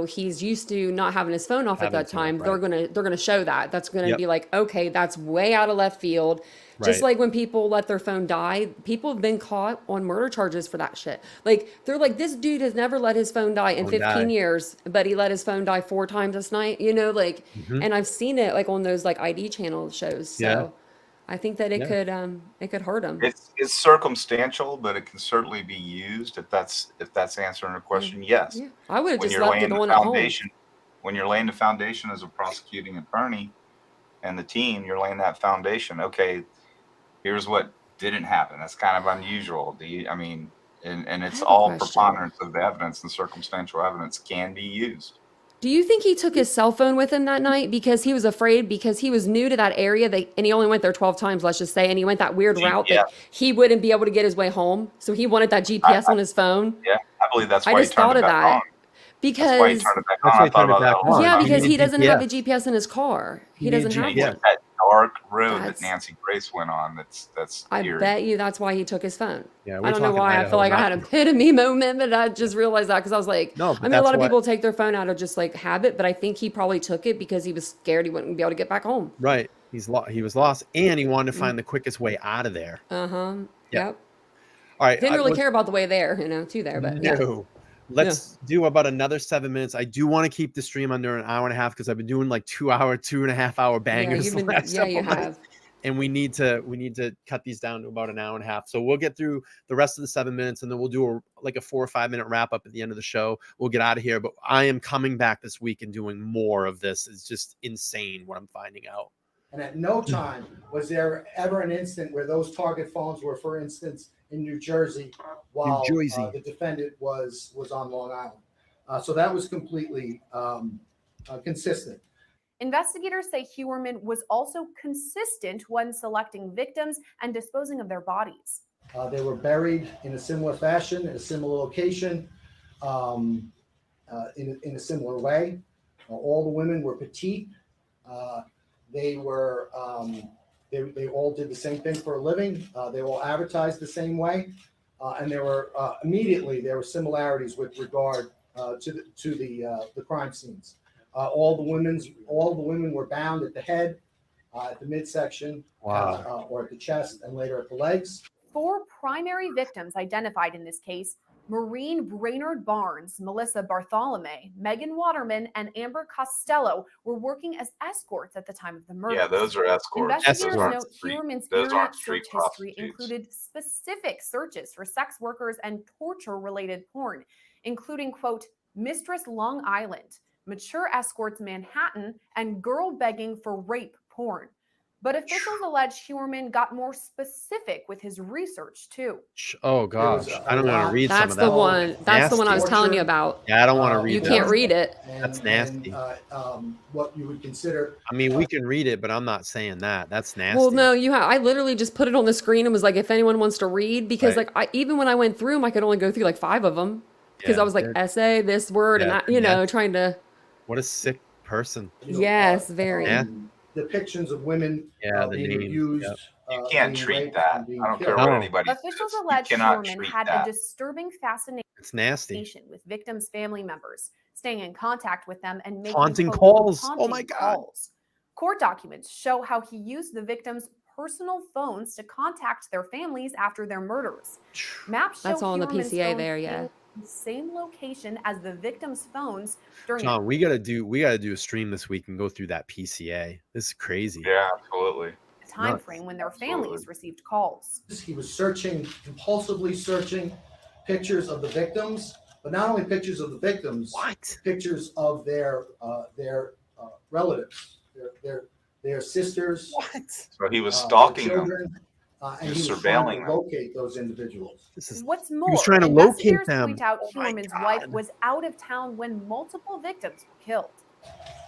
Speaker 7: he's used to not having his phone off at that time, they're gonna show that. That's gonna be like, okay, that's way out of left field. Just like when people let their phone die, people have been caught on murder charges for that shit. Like, they're like, this dude has never let his phone die in 15 years, but he let his phone die 4 times this night, and I've seen it like on those like ID channel shows. So I think that it could hurt him.
Speaker 2: It's circumstantial, but it can certainly be used if that's answering a question. Yes.
Speaker 7: Yeah. I would have just left it on at home.
Speaker 2: When you're laying the foundation as a prosecuting attorney and the team, you're laying that foundation. Okay, here's what didn't happen. That's kind of unusual. And it's all preponderance of the evidence, and circumstantial evidence can be used.
Speaker 7: Do you think he took his cell phone with him that night because he was afraid, because he was new to that area, and he only went there 12 times, let's just say, and he went that weird route that he wouldn't be able to get his way home, so he wanted that GPS on his phone?
Speaker 2: Yeah, I believe that's why
Speaker 7: I just thought of that. Because
Speaker 2: that's why he turned it back on.
Speaker 7: Yeah, because he doesn't have a GPS in his car. He doesn't have one.
Speaker 2: That dark road that Nancy Grace went on. That's
Speaker 7: I
Speaker 2: eerie.
Speaker 7: bet you that's why he took his phone.
Speaker 1: Yeah,
Speaker 7: I don't know why. I feel like I had an epitome moment, but I just realized that because I was like,
Speaker 1: no,
Speaker 7: I mean, a lot of people take their phone out of just like habit, but I think he probably took it because he was scared he wouldn't be able to get back home.
Speaker 1: Right. He was lost, and he wanted to find the quickest way out of there.
Speaker 7: Yep.
Speaker 1: All right.
Speaker 7: Didn't really care about the way there, to there, but
Speaker 1: no. Let's do about another 7 minutes. I do want to keep the stream under an hour and a half because I've been doing like 2.5 hour bangers.
Speaker 7: You have.
Speaker 1: And we need to cut these down to about an hour and a half. So we'll get through the rest of the 7 minutes, and then we'll do a 4 or 5 minute wrap up at the end of the show. We'll get out of here. But I am coming back this week and doing more of this. It's just insane what I'm finding out.
Speaker 16: And at no time was there ever an instant where those target phones were, for instance, in New Jersey, while the defendant was on Long Island. So that was completely consistent.
Speaker 14: Investigators say Heuermann was also consistent when selecting victims and disposing of their bodies.
Speaker 16: They were buried in a similar fashion, in a similar location, in a similar way. All the women were petite. They were they all did the same thing for a living. They all advertised the same way, and there were similarities with regard to the crime scenes. All the women were bound at the head, at the midsection, or at the chest, and later at the legs.
Speaker 14: 4 primary victims identified in this case: Maureen Brainerd Barnes, Melissa Bartholomew, Megan Waterman, and Amber Costello were working as escorts at the time of the murder.
Speaker 2: Yeah, those are escorts.
Speaker 14: Investigators note Heuermann's internet search history included specific searches for sex workers and torture-related porn, including, quote, Mistress Long Island, Mature Escorts Manhattan, and girl begging for rape porn. But officials allege Heuermann got more specific with his research too.
Speaker 1: Oh gosh, I don't want to read some of that.
Speaker 7: That's the one I was telling you about.
Speaker 1: Yeah, I don't want to read.
Speaker 7: You can't read it.
Speaker 1: That's nasty.
Speaker 16: What you would consider.
Speaker 1: I mean, we can read it, but I'm not saying that. That's nasty.
Speaker 7: Well, no, I literally just put it on the screen and was like, if anyone wants to read, because even when I went through them, I could only go through like 5 of them because I was like essay, this word, and that, trying to.
Speaker 1: What a sick person.
Speaker 7: Yes, very.
Speaker 16: Depictions of women being abused.
Speaker 2: You can't treat that. I don't care what anybody says.
Speaker 14: Officials allege Heuermann had a disturbing fascination with victims' family members, staying in contact with them and making
Speaker 1: haunting calls. Oh my God.
Speaker 14: Calls. Court documents show how he used the victims' personal phones to contact their families after their murders. Maps show
Speaker 7: that's all in the
Speaker 14: Heuermann's
Speaker 7: PCA
Speaker 14: phone
Speaker 7: there, yeah.
Speaker 14: the same location as the victims' phones during.
Speaker 1: John, we gotta do a stream this week and go through that PCA. This is crazy.
Speaker 2: Yeah, absolutely.
Speaker 14: Time frame when their families received calls.
Speaker 16: He was compulsively searching pictures of the victims, but not only pictures of the victims, pictures of their relatives, their sisters.
Speaker 2: So he was stalking them.
Speaker 16: And he was trying to locate those individuals.
Speaker 14: What's more,
Speaker 1: he was trying to locate them.
Speaker 14: Point out Heuermann's wife was out of town when multiple victims were killed.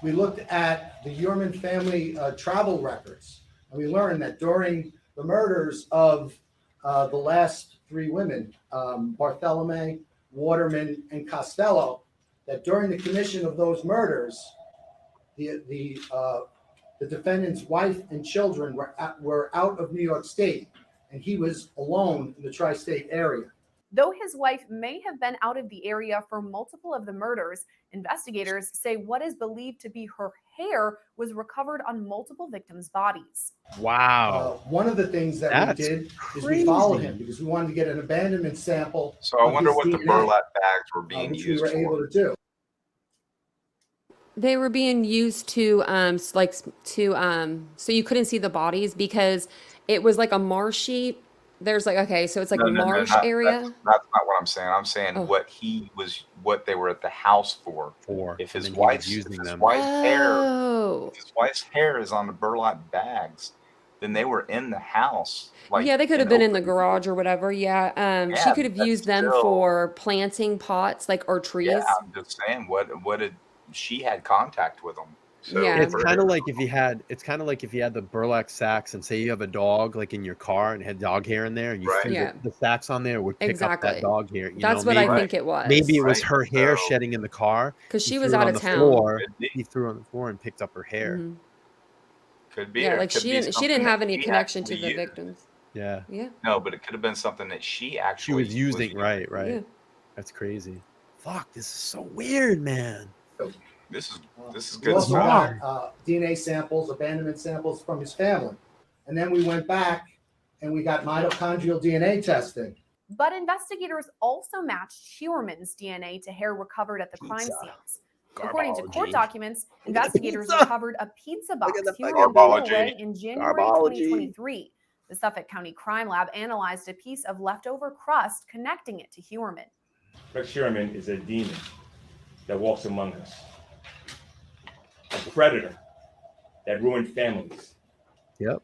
Speaker 16: We looked at the Heuermann family travel records, and we learned that during the murders of the last 3 women, Bartholomew, Waterman, and Costello, that during the commission of those murders, the defendant's wife and children were out of New York State, and he was alone in the tri-state area.
Speaker 14: Though his wife may have been out of the area for multiple of the murders, investigators say what is believed to be her hair was recovered on multiple victims' bodies.
Speaker 1: Wow.
Speaker 16: One of the things that we did is we followed him because we wanted to get an abandonment sample.
Speaker 2: So I wonder what the burlap bags were being
Speaker 16: which
Speaker 2: used
Speaker 16: we were able to do.
Speaker 7: They were being used to so you couldn't see the bodies because it was like a marshy. There's like, okay, so it's like marsh area.
Speaker 2: That's not what I'm saying. I'm saying what they were at the house for. If his wife's hair is on the burlap bags, then they were in the house. Like,
Speaker 7: yeah, they could have been in the garage or whatever. Yeah, she could have used them for planting pots, like, or trees.
Speaker 2: Yeah, I'm just saying, what did she had contact with them? So
Speaker 7: Yeah.
Speaker 1: It's kind of like if you had the burlap sacks and say you have a dog like in your car and had dog hair in there and you threw the sacks on there, it would pick up that dog hair.
Speaker 7: That's what I think it was.
Speaker 1: Maybe it was her hair shedding in the car
Speaker 7: because she was out of town.
Speaker 1: He threw it on the floor and picked up her hair.
Speaker 7: Mm-hmm.
Speaker 2: Could be.
Speaker 7: Yeah, like she didn't have any connection to the victims.
Speaker 1: Yeah.
Speaker 7: Yeah.
Speaker 2: No, but it could have been something that she actually
Speaker 1: was using. Right.
Speaker 7: Yeah.
Speaker 1: That's crazy. Fuck, this is so weird, man.
Speaker 2: This is
Speaker 16: We
Speaker 2: good
Speaker 16: also
Speaker 2: stuff.
Speaker 16: got DNA samples, abandonment samples from his family. And then we went back and we got mitochondrial DNA testing.
Speaker 14: But investigators also matched Heuermann's DNA to hair recovered at the crime scenes. According to court documents, investigators recovered a pizza box Heuermann threw away in January 2023. The Suffolk County Crime Lab analyzed a piece of leftover crust connecting it to Heuermann.
Speaker 15: Rex Heuermann is a demon that walks among us. A predator that ruined families.
Speaker 1: Yep.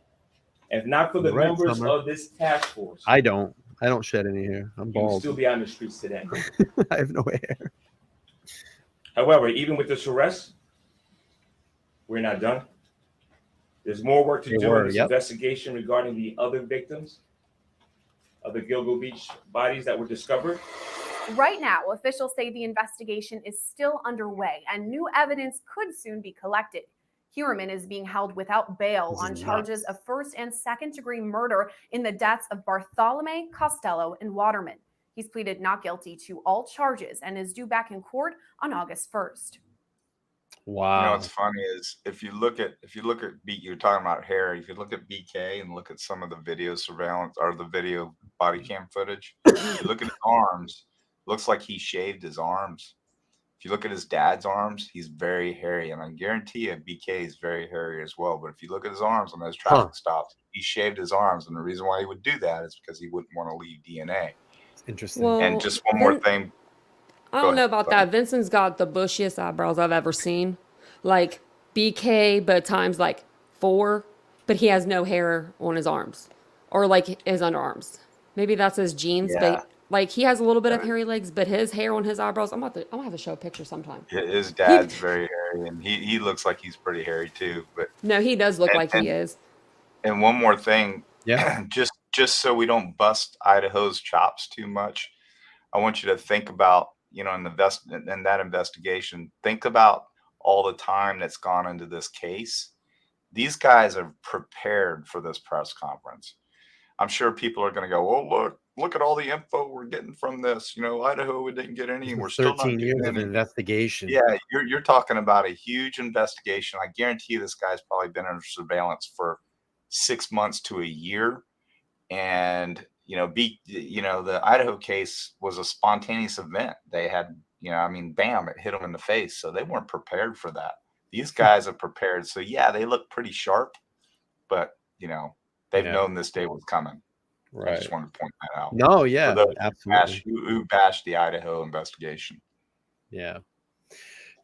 Speaker 15: If not for the members of this task force,
Speaker 1: I don't shed any hair. I'm
Speaker 15: you would
Speaker 1: bald.
Speaker 15: still be on the streets today.
Speaker 1: I have no hair.
Speaker 15: However, even with this arrest, we're not done. There's more work to do in this investigation regarding the other victims of the Gilgo Beach bodies that were discovered.
Speaker 14: Right now, officials say the investigation is still underway and new evidence could soon be collected. Heuermann is being held without bail on charges of first and second degree murder in the deaths of Bartholomew, Costello, and Waterman. He's pleaded not guilty to all charges and is due back in court on August 1st.
Speaker 1: Wow.
Speaker 2: You know what's funny is if you look at you're talking about hair, if you look at BK and look at some of the video surveillance or the video body cam footage, you look at his arms, looks like he shaved his arms. If you look at his dad's arms, he's very hairy, and I guarantee you BK is very hairy as well. But if you look at his arms on those traffic stops, he shaved his arms, and the reason why he would do that is because he wouldn't want to leave DNA.
Speaker 1: Interesting.
Speaker 7: Well,
Speaker 2: and just one more thing.
Speaker 7: I don't know about that. Vincent's got the bushiest eyebrows I've ever seen. Like BK, but times like 4, but he has no hair on his arms or like his underarms. Maybe that's his genes, but like he has a little bit of hairy legs, but his hair on his eyebrows, I'm gonna have to show a picture sometime.
Speaker 2: His dad's very hairy, and he looks like he's pretty hairy too. But
Speaker 7: no, he does look like he is.
Speaker 2: And one more thing, just so we don't bust Idaho's chops too much, I want you to think about, in that investigation, think about all the time that's gone into this case. These guys are prepared for this press conference. I'm sure people are going to go, oh, look at all the info we're getting from this. Idaho, we didn't get any. We're still not
Speaker 1: 13 years
Speaker 2: getting
Speaker 1: of
Speaker 2: any.
Speaker 1: investigation.
Speaker 2: Yeah, you're talking about a huge investigation. I guarantee you this guy's probably been under surveillance for 6 months to a year. And, the Idaho case was a spontaneous event. They had, bam, it hit them in the face. So they weren't prepared for that. These guys are prepared. So, yeah, they look pretty sharp, but, they've known this day was coming.
Speaker 1: Right.
Speaker 2: I just wanted to point that out.
Speaker 1: No, yeah,
Speaker 2: for those
Speaker 1: absolutely.
Speaker 2: Who bashed the Idaho investigation.
Speaker 1: Yeah.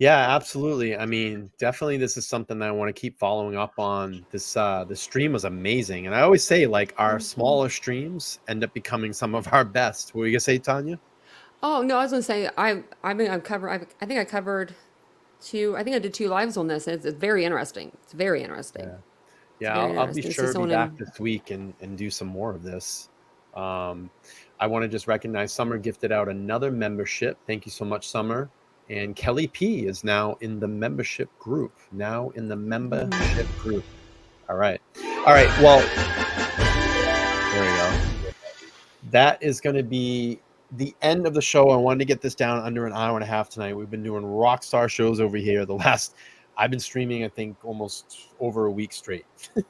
Speaker 1: Yeah, absolutely. I mean, definitely this is something that I want to keep following up on. This the stream was amazing. And I always say, like, our smaller streams end up becoming some of our best. What were you going to say, Tanya?
Speaker 7: Oh, no, I was going to say, I think I covered 2, I think I did 2 lives on this. It's very interesting. It's very interesting.
Speaker 1: Yeah, I'll be sure to be back this week and do some more of this. I want to just recognize Summer gifted out another membership. Thank you so much, Summer. And Kelly P is now in the membership group. All right. Well, there we go. That is going to be the end of the show. I wanted to get this down under an hour and a half tonight. We've been doing rock star shows over here. I've been streaming, I think, almost over a week straight.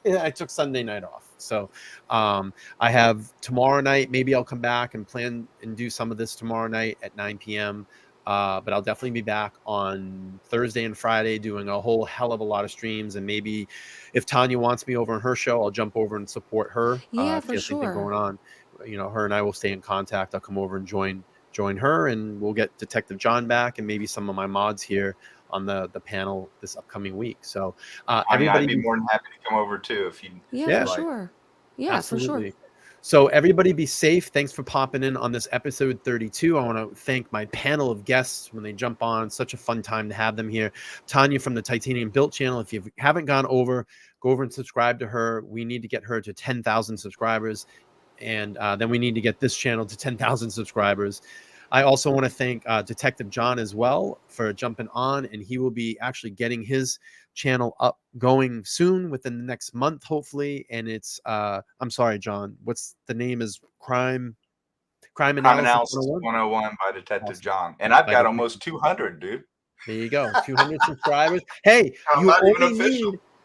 Speaker 1: I took Sunday night off. So I have tomorrow night. Maybe I'll come back and plan and do some of this tomorrow night at 9 p.m. But I'll definitely be back on Thursday and Friday doing a whole hell of a lot of streams. And maybe if Tanya wants me over on her show, I'll jump over and support her.
Speaker 7: Yeah,
Speaker 1: if
Speaker 7: for
Speaker 1: anything
Speaker 7: sure.
Speaker 1: going on, her and I will stay in contact. I'll come over and join her, and we'll get Detective John back and maybe some of my mods here on the panel this upcoming week. So everybody,
Speaker 2: I'd be more than happy to come over too if you.
Speaker 7: Yeah, for
Speaker 2: like.
Speaker 7: sure. Yeah,
Speaker 1: absolutely.
Speaker 7: for sure.
Speaker 1: So everybody be safe. Thanks for popping in on this episode 32. I want to thank my panel of guests when they jump on. Such a fun time to have them here. Tanya from the Titanium Built channel. If you haven't gone over, go over and subscribe to her. We need to get her to 10,000 subscribers. And then we need to get this channel to 10,000 subscribers. I also want to thank Detective John as well for jumping on, and he will be actually getting his channel up going soon within the next month, hopefully. And it's I'm sorry, John, what's the name? Is Crime Analysis
Speaker 2: 101 by Detective John. And I've got almost 200, dude.
Speaker 1: There you go. 200 subscribers. Hey,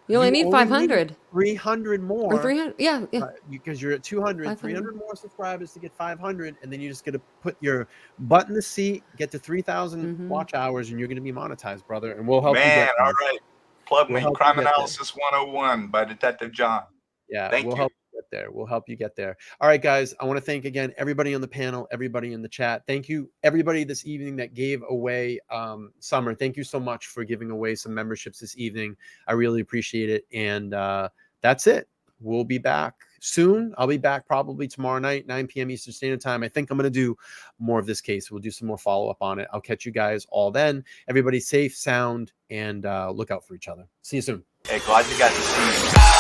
Speaker 1: you only need
Speaker 7: 500.
Speaker 1: 300 more.
Speaker 7: Or 300. Yeah.
Speaker 1: Because you're at 200, 300 more subscribers to get 500. And then you just got to put your butt in the seat, get to 3,000 watch hours, and you're going to be monetized, brother. And we'll help you get there.
Speaker 2: All right. Plug me. Crime Analysis 101 by Detective John.
Speaker 1: Yeah, we'll help you get there. We'll help you get there. All right, guys. I want to thank again everybody on the panel, everybody in the chat. Thank you, everybody this evening that gave away Summer. Thank you so much for giving away some memberships this evening. I really appreciate it. And that's it. We'll be back soon. I'll be back probably tomorrow night, 9 p.m. Eastern Standard Time. I think I'm going to do more of this case. We'll do some more follow-up on it. I'll catch you guys all then. Everybody safe, sound, and look out for each other. See you soon.
Speaker 2: Hey, glad you got to see you.